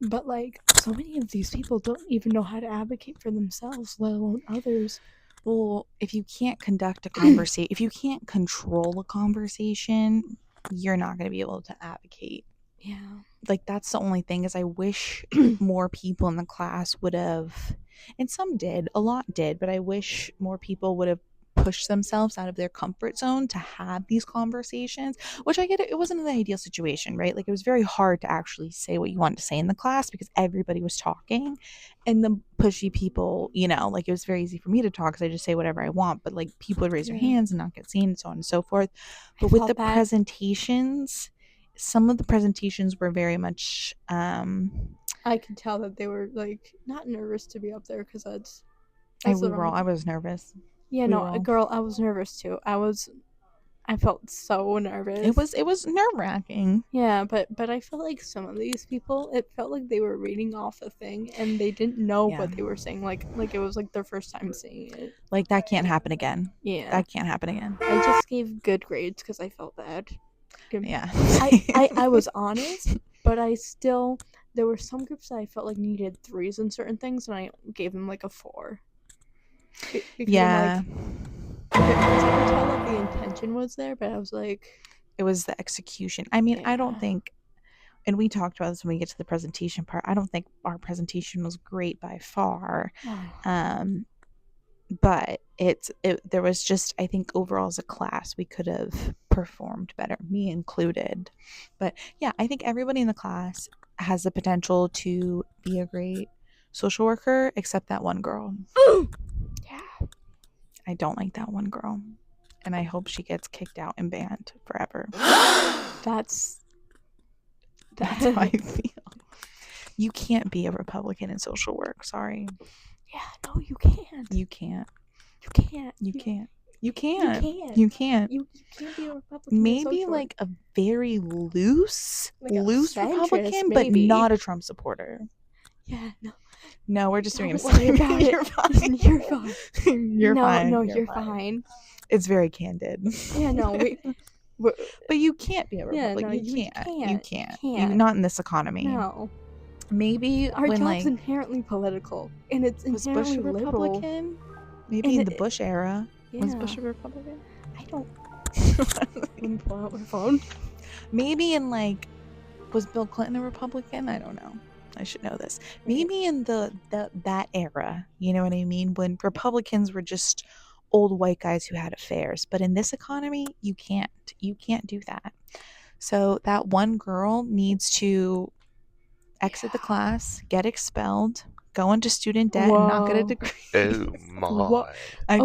But like, so many of these people don't even know how to advocate for themselves, let alone others. Well, if you can't conduct a conversation, if you can't control a conversation, you're not going to be able to advocate. Yeah. Like, that's the only thing, is I wish more people in the class would have, and some did, a lot did, but I wish more people would have pushed themselves out of their comfort zone to have these conversations, which I get it wasn't an ideal situation, right? Like, it was very hard to actually say what you wanted to say in the class because everybody was talking, and the pushy people, you know, like, it was very easy for me to talk because I just say whatever I want, but like, people would raise their hands and not get seen and so on and so forth. But with the presentations, some of the presentations were very much I could tell that they were like not nervous to be up there because I was nervous. Yeah, girl, I was nervous too. I felt so nervous. It was nerve-wracking. Yeah, but I felt like some of these people, it felt like they were reading off a thing and they didn't know what they were saying. Like it was like their first time seeing it. Like, that can't happen again. Yeah, that can't happen again. I just gave good grades because I felt bad. Yeah. I was honest, but there were some groups that I felt like needed 3s in certain things, and I gave them like a 4. Yeah. Because I could tell that the intention was there, but I was like, it was the execution. I mean, I don't think, and we talked about this when we get to the presentation part, I don't think our presentation was great by far. But there was just, I think overall as a class we could have performed better, me included. But yeah, I think everybody in the class has the potential to be a great social worker except that one girl. Yeah, I don't like that one girl, and I hope she gets kicked out and banned forever. That's how I feel. You can't be a Republican in social work. Sorry. Yeah, no, you can't. You can't. You can't. You can't. You can't. You can't. You can't. You can't be a Republican. Maybe like a very loose Republican, maybe. but not a Trump supporter. Yeah, no. No, we're just doing Don't worry about it. You're fine. You're fine. You're fine. No, you're fine. It's very candid. Yeah, no, but you can't be a Republican. Yeah, you can't. Not in this economy. No. Maybe our job's inherently political, and it's inherently Bush a liberal. Republican? Maybe in the Bush era. Yeah. Was Bush a Republican? I don't. Let me pull out my phone. Maybe in like, was Bill Clinton a Republican? I don't know. I should know this. Maybe in that era, you know what I mean, when Republicans were just old white guys who had affairs. But in this economy, you can't do that. So that one girl needs to exit the class, get expelled, go into student debt, and not get a degree. Oh my.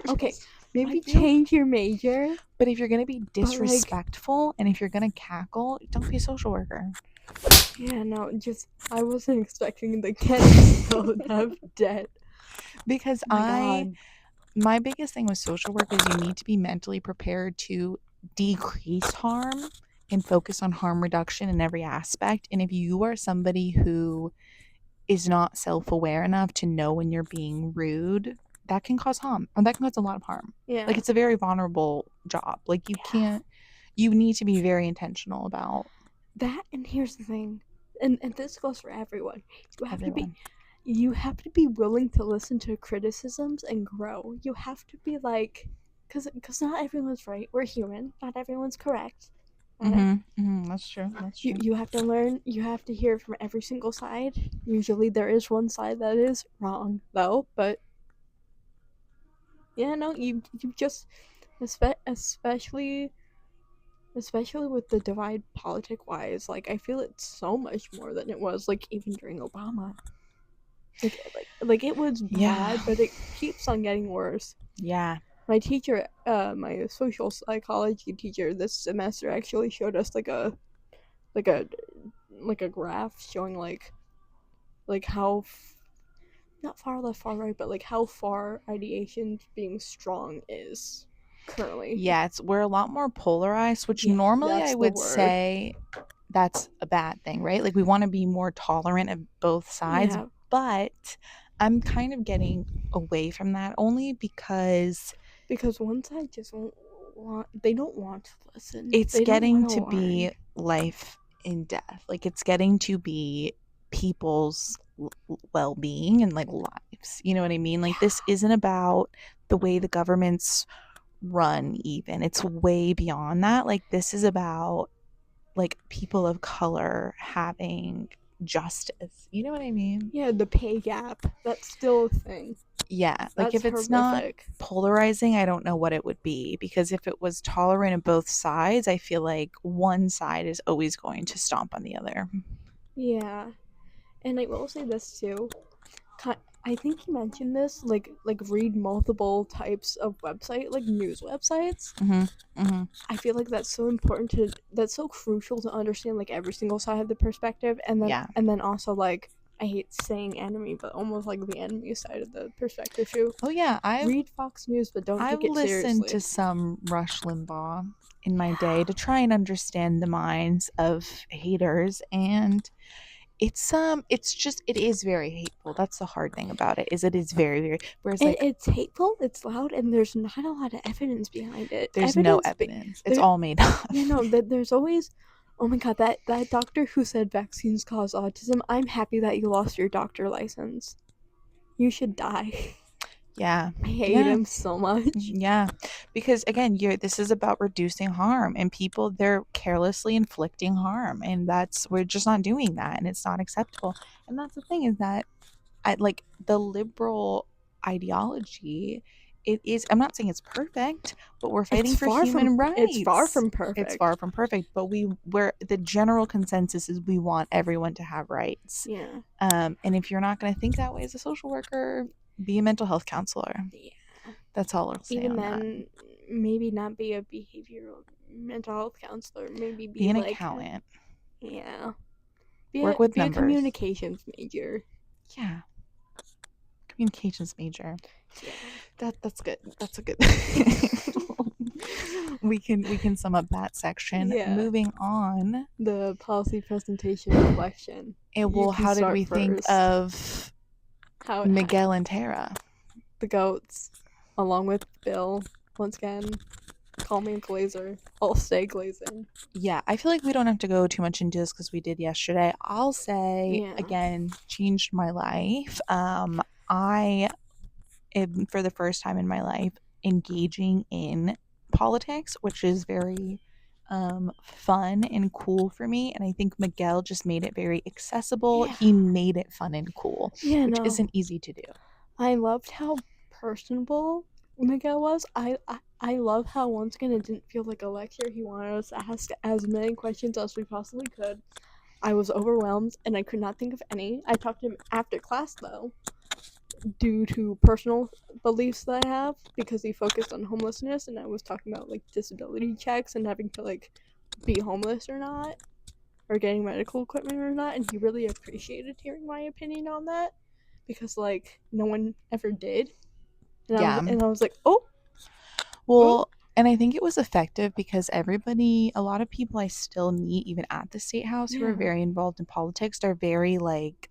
Okay. Maybe change your major. But if you're gonna be disrespectful and if you're gonna cackle, don't be a social worker. Yeah, no, I wasn't expecting the get expelled of debt. Because my biggest thing with social work is you need to be mentally prepared to decrease harm and focus on harm reduction in every aspect. And if you are somebody who is not self-aware enough to know when you're being rude, that can cause harm, or that can cause a lot of harm. Yeah, like, it's a very vulnerable job. Like, you need to be very intentional about that. And here's the thing, and this goes for everyone. You have to be willing to listen to criticisms and grow. You have to be like, because not everyone's right. We're human. Not everyone's correct. That's true. You have to learn. You have to hear from every single side. Usually there is one side that is wrong, though. But yeah, no, you just especially especially with the divide politic-wise. Like, I feel it's so much more than it was, like, even during Obama. Like it was bad, but it keeps on getting worse. Yeah. My teacher, my social psychology teacher this semester actually showed us like a graph showing like how not far left, far right, but like how far ideation being strong is currently. Yeah, we're a lot more polarized, which normally I would say that's a bad thing, right? Like we want to be more tolerant of both sides, but I'm kind of getting away from that only because one side just they don't want to listen. It's getting to be life and death. Like it's getting to be people's well-being and like lives. You know what I mean? Like this isn't about the way the governments run even. It's way beyond that. Like this is about like people of color having justice. You know what I mean? Yeah, the pay gap. That's still a thing. Yeah, like if it's not polarizing, I don't know what it would be, because if it was tolerant of both sides, I feel like one side is always going to stomp on the other. Yeah, and I will say this too. I think he mentioned this, like read multiple types of website, like news websites. I feel like that's so important that's so crucial to understand like every single side of the perspective, and then also like I hate saying enemy, but almost like the enemy side of the perspective too. Oh yeah, I read Fox News, but don't take it seriously. I've listened to some Rush Limbaugh in my day to try and understand the minds of haters, and it is very hateful. That's the hard thing about it, is it is very, very, whereas like it's hateful, it's loud, and there's not a lot of evidence behind it. There's no evidence. It's all made up. Yeah, no, there's always, oh my god, that doctor who said vaccines cause autism, I'm happy that you lost your doctor license. You should die. Yeah. I hate him so much. Yeah. Because again, this is about reducing harm, and people, they're carelessly inflicting harm, and we're just not doing that, and it's not acceptable. And that's the thing, is that like the liberal ideology, I'm not saying it's perfect, but we're fighting for human rights. It's far from perfect. It's far from perfect, but we're the general consensus is we want everyone to have rights. Yeah. And if you're not going to think that way as a social worker, be a mental health counselor. Yeah. That's all I'll say. Even then, maybe not be a behavioral mental health counselor. Maybe be an like, accountant. Yeah. Work with numbers. Be a communications major. Yeah. Communications major. Yeah. That's good. That's a good. we can sum up that section. Yeah. Moving on. The policy presentation reflection. How did we think of Miguel and Tara? The goats, along with Bill. Once again, call me a glazer. I'll stay glazing. Yeah, I feel like we don't have to go too much into this because we did yesterday. I'll say, again, changed my life. I am, for the first time in my life, engaging in politics, which is very fun and cool for me, and I think Miguel just made it very accessible. He made it fun and cool, which isn't easy to do. I loved how personable Miguel was. I love how once again it didn't feel like a lecture. He wanted us to ask as many questions as we possibly could. I was overwhelmed and I could not think of any. I talked to him after class though, due to personal beliefs that I have, because he focused on homelessness, and I was talking about like disability checks and having to like be homeless or not, or getting medical equipment or not, and he really appreciated hearing my opinion on that, because like no one ever did. And I was like, oh. Well, and I think it was effective because a lot of people I still meet, even at the State House, who are very involved in politics, they're very like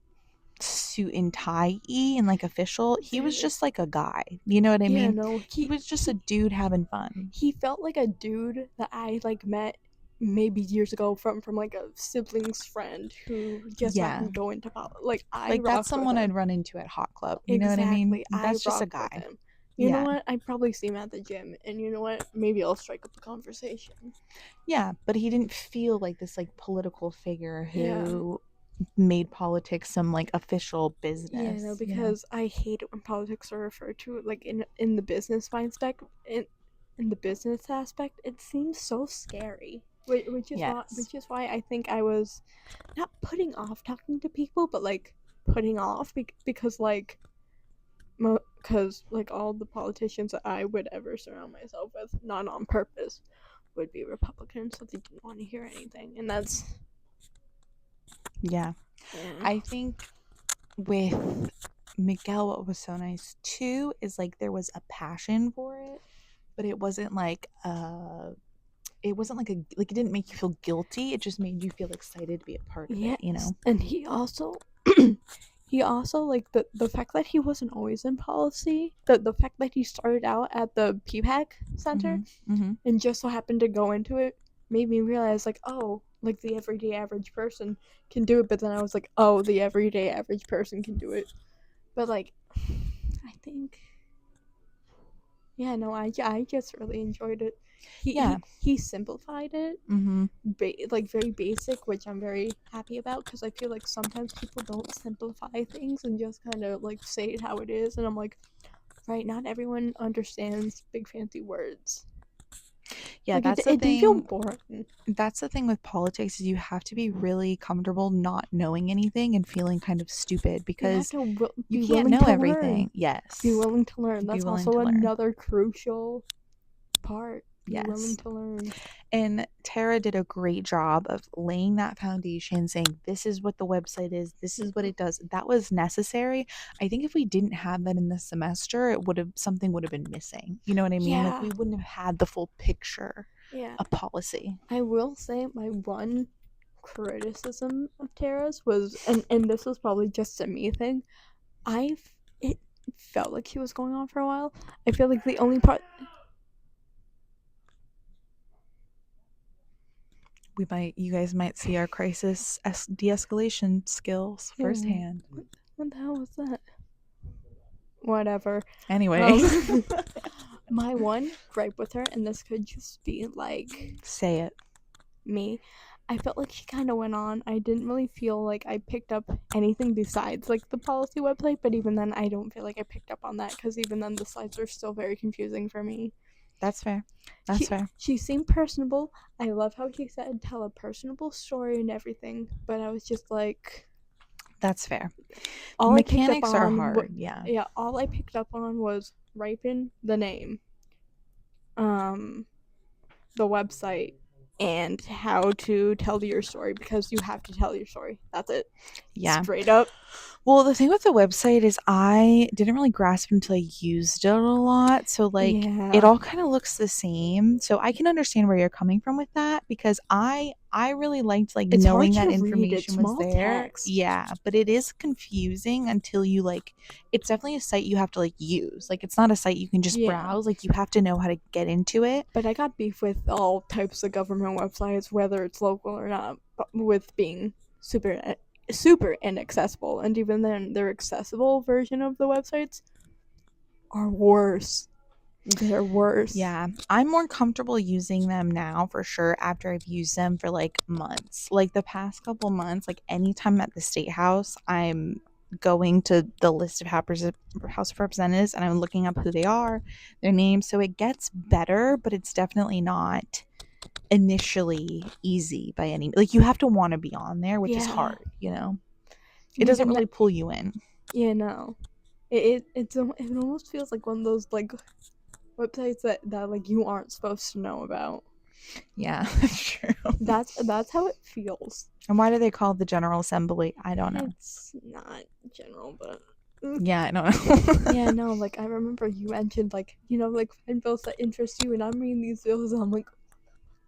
suit and tie-y and like official. He was just like a guy, you know what I mean? No, he was just a dude having fun. He felt like a dude that I like met maybe years ago from like a sibling's friend who just happened to go into politics. Like that's someone I'd run into at Hot Club. You know what I mean? That's just a guy. You know what? I'd probably see him at the gym, and you know what? Maybe I'll strike up a conversation. Yeah, but he didn't feel like this like political figure who made politics some like official business. Yeah, no, because I hate it when politics are referred to like in the business aspect. In the business aspect, it seems so scary. Which is why I think I was not putting off talking to people, but like putting off because like all the politicians that I would ever surround myself with, not on purpose, would be Republicans, so they didn't want to hear anything, and that's yeah. I think with Miguel, what was so nice too is like there was a passion for it, but it wasn't like it didn't make you feel guilty. It just made you feel excited to be a part of it, you know. And he also like the fact that he wasn't always in policy, the fact that he started out at the PPAC Center and just so happened to go into it made me realize like, oh, like the everyday average person can do it. But then I was like, oh, the everyday average person can do it. But like, I think, I just really enjoyed it. He simplified it, like very basic, which I'm very happy about because I feel like sometimes people don't simplify things and just kind of like say it how it is, and I'm like, right, not everyone understands big fancy words. Yeah, like, that's the thing. It feel boring. That's the thing with politics is you have to be really comfortable not knowing anything and feeling kind of stupid because you can't know everything. Learn. Yes, be willing to learn. That's also another crucial part. Be willing to learn. And Tara did a great job of laying that foundation, saying this is what the website is, this is what it does. That was necessary. I think if we didn't have that in the semester, something would have been missing. You know what I mean? Like we wouldn't have had the full picture of policy. I will say my one criticism of Tara's was, and this was probably just a me thing, it felt like he was going on for a while. I feel like the only part you guys might see our crisis de-escalation skills firsthand. What the hell was that? Whatever. Anyway. My one gripe with her, and this could just be like... Say it. Me. I felt like she kind of went on. I didn't really feel like I picked up anything besides like the policy website, but even then I don't feel like I picked up on that because even then the slides are still very confusing for me. That's fair. Fair. She seemed personable. I love how she said tell a personable story and everything, but I was just like... That's fair. All mechanics are hard, Yeah, all I picked up on was Ripen, the name, the website, and how to tell your story, because you have to tell your story. That's it. Yeah. Straight up. Well, the thing with the website is I didn't really grasp it until I used it a lot. So, like, it all kind of looks the same. So I can understand where you're coming from with that because I really liked, like, it's knowing that information was there. Text. Yeah, but it is confusing until you, like, it's definitely a site you have to, like, use. Like, it's not a site you can just browse. Like, you have to know how to get into it. But I got beef with all types of government websites, whether it's local or not, with being super inaccessible, and even then their accessible version of the websites are worse. They're worse. Yeah, I'm more comfortable using them now for sure after I've used them for like months. Like the past couple months, like anytime at the State House, I'm going to the list of House of Representatives and I'm looking up who they are, their names. So it gets better, but it's definitely not initially easy by any, like you have to want to be on there, which is hard, you know. It doesn't really pull you in. Yeah, no. It almost feels like one of those like websites that like you aren't supposed to know about. Yeah, that's true. That's how it feels. And why do they call it the General Assembly? I don't know. It's not general, but yeah, I don't know. Yeah, no, like I remember you mentioned like, you know, like find bills that interest you, and I'm reading these bills and I'm like,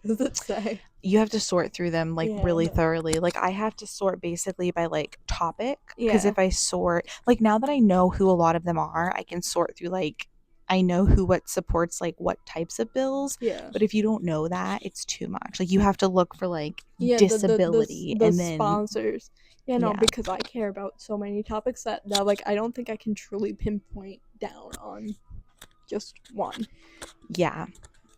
what does it say? You have to sort through them like really thoroughly. Like I have to sort basically by like topic, because if I sort, like now that I know who a lot of them are, I can sort through, like I know what supports like what types of bills. Yeah. But if you don't know that, it's too much. Like you have to look for like disability the and then sponsors. Because I care about so many topics that like I don't think I can truly pinpoint down on just one. Yeah.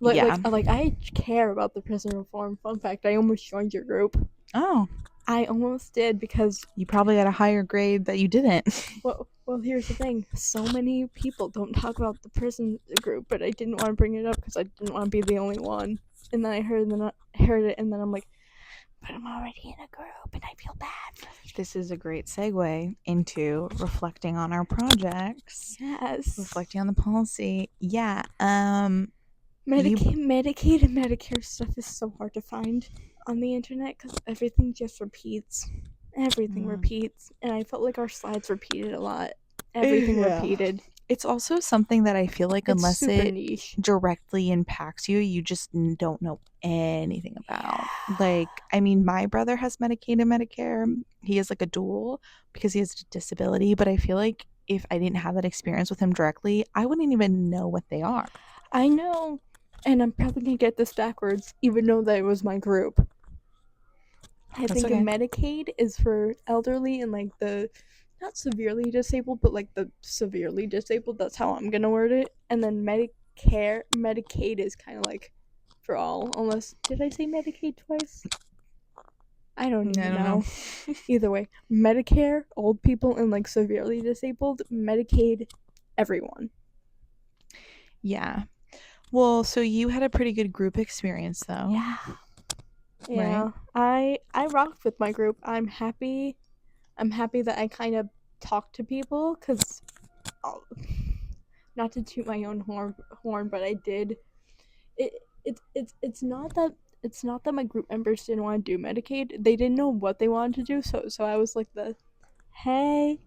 Like I care about the prison reform. Fun fact, I almost joined your group. Oh. I almost did because... You probably got a higher grade that you didn't. Well, here's the thing. So many people don't talk about the prison group, but I didn't want to bring it up because I didn't want to be the only one. and then I heard it, and then I'm like, but I'm already in a group and I feel bad. This is a great segue into reflecting on our projects. Yes. Reflecting on the policy. Yeah. Medicaid and Medicare stuff is so hard to find on the internet because everything just repeats. Everything repeats. And I felt like our slides repeated a lot. Everything repeated. It's also something that I feel like It's unless super it niche. directly impacts you, you just don't know anything about. Like, I mean, my brother has Medicaid and Medicare. He has like a dual because he has a disability, but I feel like if I didn't have that experience with him directly, I wouldn't even know what they are. I know, and I'm probably gonna get this backwards, even though that it was my group. I think Medicaid is for elderly and like the not severely disabled, but like the severely disabled. That's how I'm gonna word it. And then Medicaid is kind of like for all. Unless, did I say Medicaid twice? I don't even know. Either way, Medicare, old people and like severely disabled. Medicaid, everyone. Yeah. Well, so you had a pretty good group experience, though. Yeah. Yeah. Right? I rocked with my group. I'm happy that I kind of talked to people because, not to toot my own horn, but I did. It's not that my group members didn't want to do Medicaid. They didn't know what they wanted to do. So I was like hey,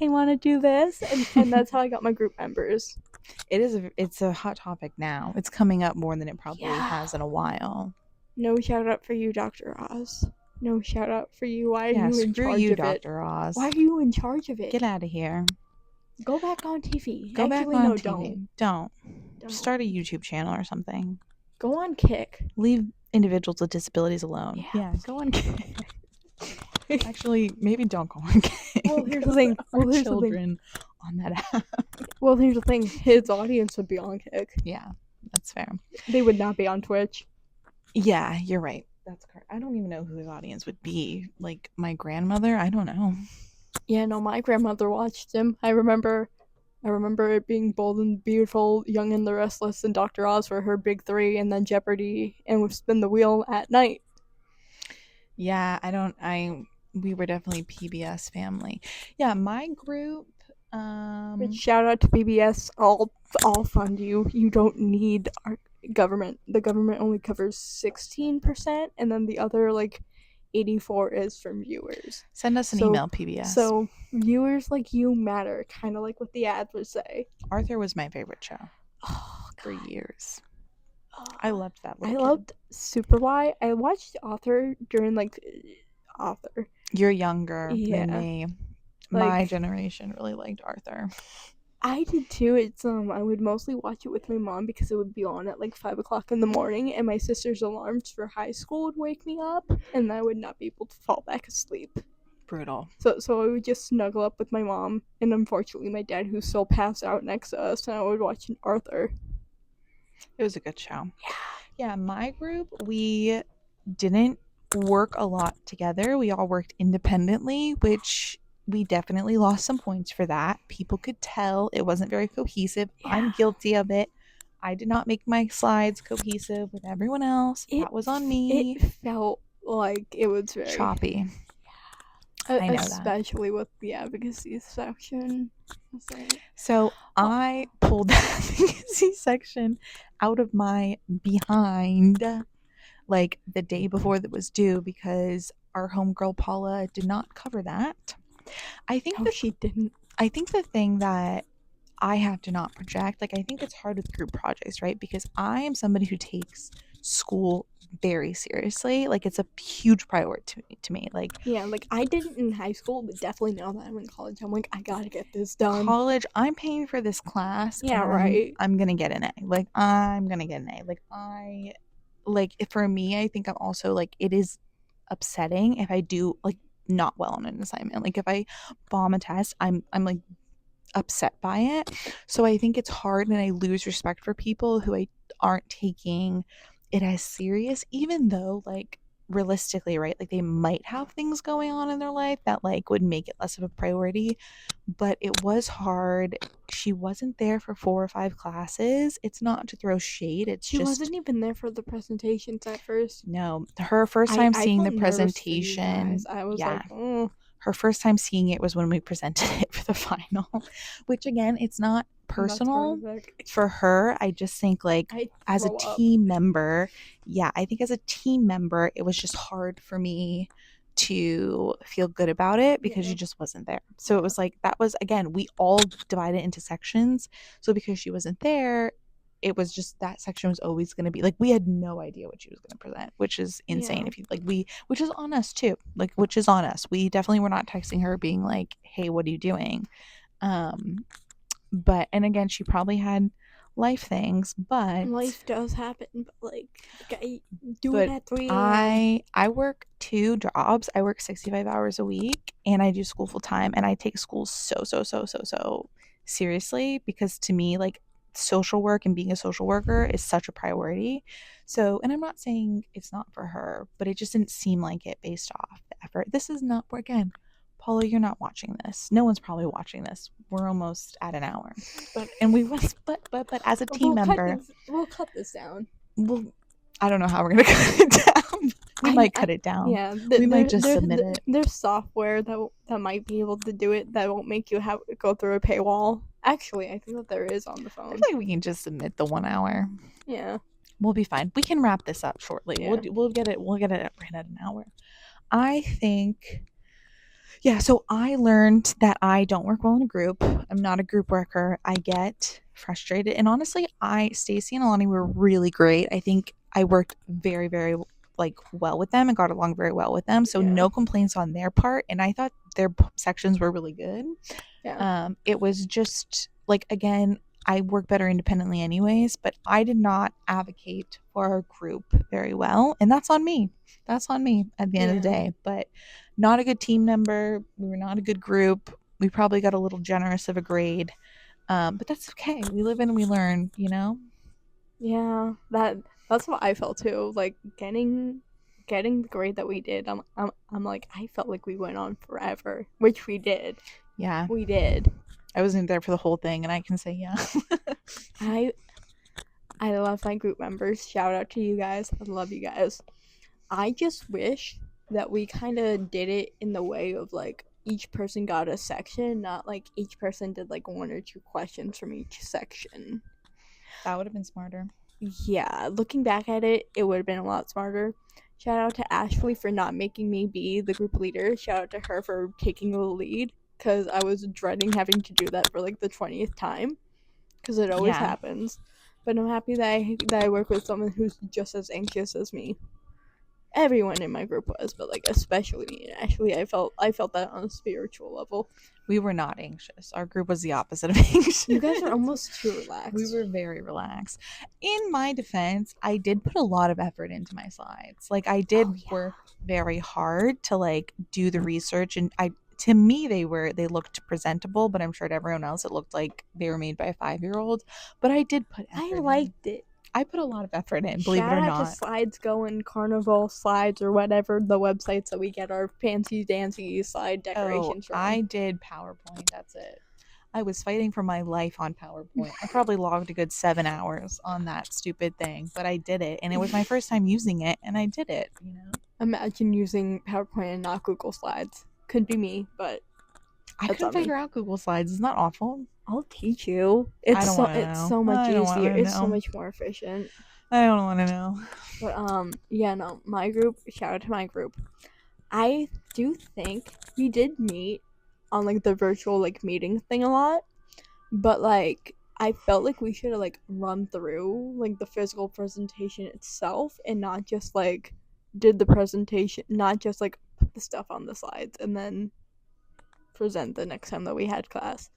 want to do this, and that's how I got my group members. It's a hot topic now. It's coming up more than it probably has in a while. No shout out for you, Dr. Oz. No shout out for you. Why are you in charge of it? Dr. Oz. Why are you in charge of it? Get out of here. Go back on TV. Go back on TV. Don't. Start a YouTube channel or something. Go on Kick. Leave individuals with disabilities alone. Yeah, go on Kick. Actually, maybe don't go on Kick. Well, here's the thing. Children on that app. Well, here's the thing. His audience would be on Kick. Yeah, that's fair. They would not be on Twitch. Yeah, you're right. That's correct. I don't even know who his audience would be. Like my grandmother? I don't know. Yeah, no, my grandmother watched him. I remember it being Bold and Beautiful, Young and the Restless, and Dr. Oz were her big three, and then Jeopardy, and would spin the wheel at night. Yeah, we were definitely PBS family. Yeah, my group. Shout out to PBS. I'll fund you. You don't need our government. The government only covers 16%, and then the other 84 is from viewers. Send us an email, PBS. So viewers like you matter, kind of like what the ads would say. Arthur was my favorite show for years. I loved that. I loved Super Y. I watched Arthur during Arthur. You're younger than me. My generation really liked Arthur. I did too. It's I would mostly watch it with my mom because it would be on at 5:00 in the morning, and my sister's alarms for high school would wake me up, and I would not be able to fall back asleep. Brutal. So I would just snuggle up with my mom, and unfortunately my dad, who still passed out next to us, and I would watch Arthur. It was a good show. Yeah, my group, we didn't work a lot together. We all worked independently, which we definitely lost some points for that. People could tell it wasn't very cohesive. Yeah. I'm guilty of it. I did not make my slides cohesive with everyone else. That was on me. It felt like it was very choppy. I know especially with the advocacy section. So I pulled the advocacy section out of my behind the day before that was due because our homegirl Paula did not cover that. I think she didn't. I think the thing that I have to not project, I think it's hard with group projects, right? Because I am somebody who takes school very seriously. It's a huge priority to me. I didn't in high school, but definitely now that I'm in college, I'm I gotta get this done. College, I'm paying for this class. Yeah, right. I'm gonna get an A. I'm gonna get an A. For me, I think I'm also it is upsetting if I do not well on an assignment. If I bomb a test, I'm upset by it. So I think it's hard, and I lose respect for people who aren't taking it as serious, even though realistically, right, they might have things going on in their life that would make it less of a priority. But it was hard she wasn't there for 4 or 5 classes. It's not to throw shade. It's she just wasn't even there for the presentations at first. No, her first time seeing the felt nervous for you presentation. guys. I was like, oh. Her first time seeing it was when we presented it for the final, which again, it's not personal for her. I just think like as a team member, I think as a team member, it was just hard for me to feel good about it because she just wasn't there. So it was like, that was, again, we all divided into sections. So because she wasn't there, it was just that section was always going to be like, we had no idea what she was going to present, which is insane. If you like, which is on us too, like, which is on us. We definitely were not texting her being like, hey, what are you doing? But, and again, she probably had life things, but life does happen, but like, do it at 3 a.m. I work 2 jobs. I work 65 hours a week and I do school full time, and I take school so seriously, because to me, like, social work and being a social worker is such a priority. So, and I'm not saying it's not for her, but it just didn't seem like it based off the effort. This is not, again, Paula, you're not watching this. No one's probably watching this. We're almost at an hour. But as a team member, we'll cut this down. Well, I don't know how we're gonna cut it down. We might cut it down. Yeah, we might just submit it. There's software that might be able to do it that won't make you go through a paywall. Actually, I think that there is on the phone. I feel like we can just submit the 1 hour. Yeah, we'll be fine. We can wrap this up shortly. Yeah. We'll get it right at an hour. I think. Yeah, so I learned that I don't work well in a group. I'm not a group worker. I get frustrated. And honestly, Stacy and Alani were really great. I think I worked very, very well with them and got along very well with them. So no complaints on their part. And I thought their sections were really good. Yeah. It was just like, again, I work better independently anyways, but I did not advocate for our group very well. And that's on me. That's on me at the end of the day. But not a good team member. We were not a good group. We probably got a little generous of a grade. But that's okay. We live and we learn, you know? Yeah, that's what I felt too. Like getting the grade that we did, I'm like, I felt like we went on forever, which we did. Yeah. We did. I wasn't there for the whole thing, and I can say yeah. I love my group members. Shout out to you guys. I love you guys. I just wish that we kind of did it in the way of like each person got a section, not like each person did like 1 or 2 questions from each section. That would have been smarter. Yeah, looking back at it, it would have been a lot smarter. Shout out to Ashley for not making me be the group leader. Shout out to her for taking the lead, because I was dreading having to do that for like the 20th time, because it always happens. But I'm happy that I work with someone who's just as anxious as me. Everyone in my group was, but like especially me and Ashley. I felt that on a spiritual level. We were not anxious. Our group was the opposite of anxious. You guys are almost too relaxed. We were very relaxed. In my defense, I did put a lot of effort into my slides. Like, I did work very hard to like do the research, and to me they looked presentable, but I'm sure to everyone else it looked like they were made by a 5-year-old. But I did put effort I liked it. I put a lot of effort in, believe it or not. Shout out to Slides Going, Carnival Slides, or whatever the websites that we get our fancy dancy slide decorations from. I did PowerPoint. That's it. I was fighting for my life on PowerPoint. I probably logged a good 7 hours on that stupid thing, but I did it, and it was my first time using it, and I did it. You know. Imagine using PowerPoint and not Google Slides. Could be me, but I couldn't figure out Google Slides. Isn't that awful? I'll teach you. It's so much easier. It's so much more efficient. I don't want to know. But yeah, no, my group. Shout out to my group. I do think we did meet on like the virtual like meeting thing a lot, but like I felt like we should have like run through like the physical presentation itself and not just like did the presentation, not just like put the stuff on the slides and then present the next time that we had class.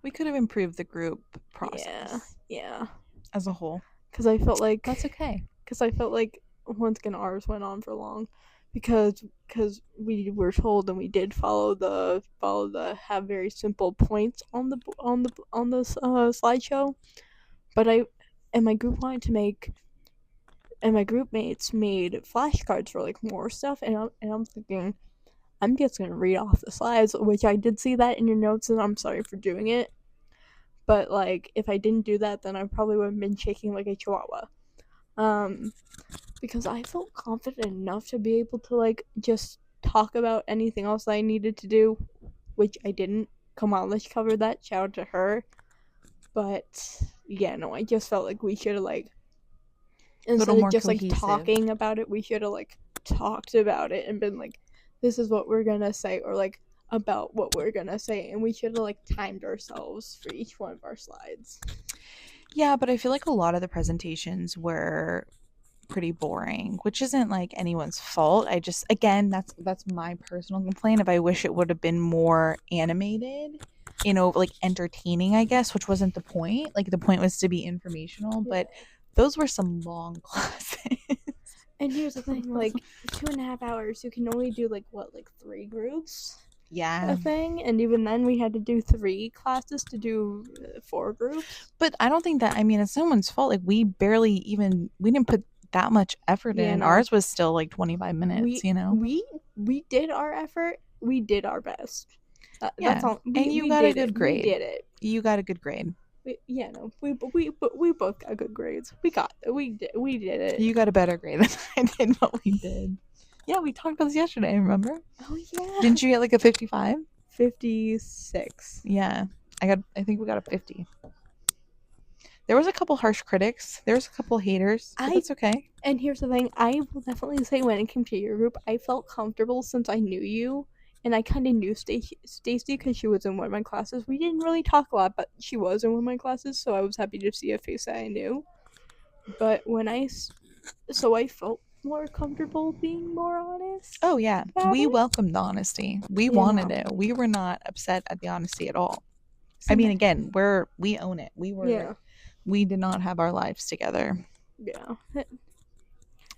We could have improved the group process. Yeah. As a whole. Because I felt like that's okay. Because I felt like once again ours went on for long, because we were told and we did follow the have very simple points on the slideshow, but my group wanted to make, and my group mates made flashcards for like more stuff, and I'm thinking, I'm just gonna read off the slides, which I did see that in your notes, and I'm sorry for doing it. But like if I didn't do that, then I probably would have been shaking like a chihuahua. Because I felt confident enough to be able to like just talk about anything else I needed to do, which I didn't. Kamalish covered that. Shout out to her. But yeah, no, I just felt like we should have like, instead of just cohesive. Like talking about it, we should have like talked about it and been like, this is what we're gonna say, or like about what we're gonna say, and we should have like timed ourselves for each one of our slides. Yeah, but I feel like a lot of the presentations were pretty boring, which isn't like anyone's fault. I just, again, that's my personal complaint. If I wish it would have been more animated, you know, like entertaining, I guess, which wasn't the point. Like the point was to be informational, but those were some long classes. And here's the thing, like 2.5 hours, you can only do like 3 groups. Yeah. A thing, and even then we had to do 3 classes to do 4 groups. But I don't think that, I mean, it's someone's fault. Like we didn't put that much effort in. No. Ours was still like 25 minutes, you know. We did our effort. We did our best. That's all. And you got a good grade. We did it. You got a good grade. We both got good grades. We did it. You got a better grade than I did, but we did. Yeah, we talked about this yesterday, remember? Oh yeah. Didn't you get like a 55? 56. Yeah. I think we got a 50. There was a couple harsh critics. There was a couple haters. But that's okay. And here's the thing. I will definitely say when it came to your group, I felt comfortable since I knew you. And I kind of knew Stacy because she was in one of my classes. We didn't really talk a lot, but she was in one of my classes. So I was happy to see a face that I knew. But so I felt more comfortable being more honest. Oh, yeah. We welcomed the honesty. We wanted it. We were not upset at the honesty at all. I mean, again, we own it. We did not have our lives together. Yeah.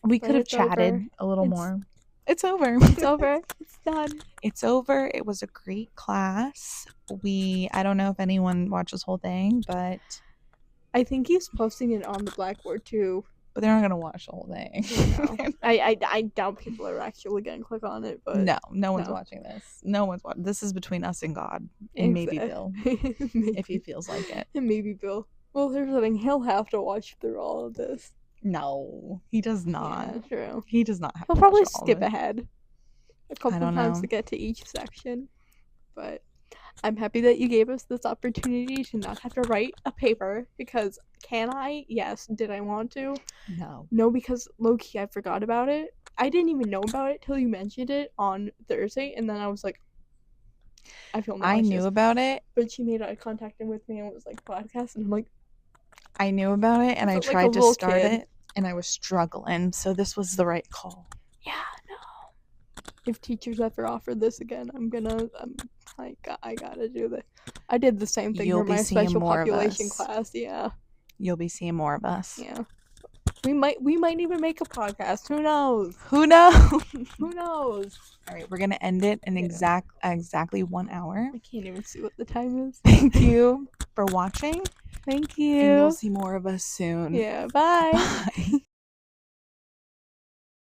We could have chatted a little more. It's over. It's over. It's done. It's over. It was a great class. I don't know if anyone watched this whole thing, but I think he's posting it on the Blackboard too. But they're not gonna watch the whole thing. No. I doubt people are actually gonna click on it. But no one's watching this. No one's watching. This is between us and God, and maybe Bill, if he feels like it. And maybe Bill. Well, here's the thing. He'll have to watch through all of this. No, he does not. Yeah, true. He does not have He'll to probably watch skip ahead a couple times know. to get to each section. But I'm happy that you gave us this opportunity to not have to write a paper, because can I? Yes. Did I want to? No, because low-key I forgot about it. I didn't even know about it till you mentioned it on Thursday, and then I was like, I feel nauseous. I knew about it. But she made eye contact with me and was like, podcast, and I'm like, I knew about it, and I tried to start it, and I was struggling, so this was the right call. Yeah, no. If teachers ever offer this again, I gotta do this. I did the same thing for my special population class. Yeah. You'll be seeing more of us. Yeah. We might even make a podcast. Who knows? Who knows? Who knows? All right, we're gonna end it in exactly 1 hour. I can't even see what the time is. Thank you for watching. Thank you. And you'll see more of us soon. Yeah. Bye. Bye.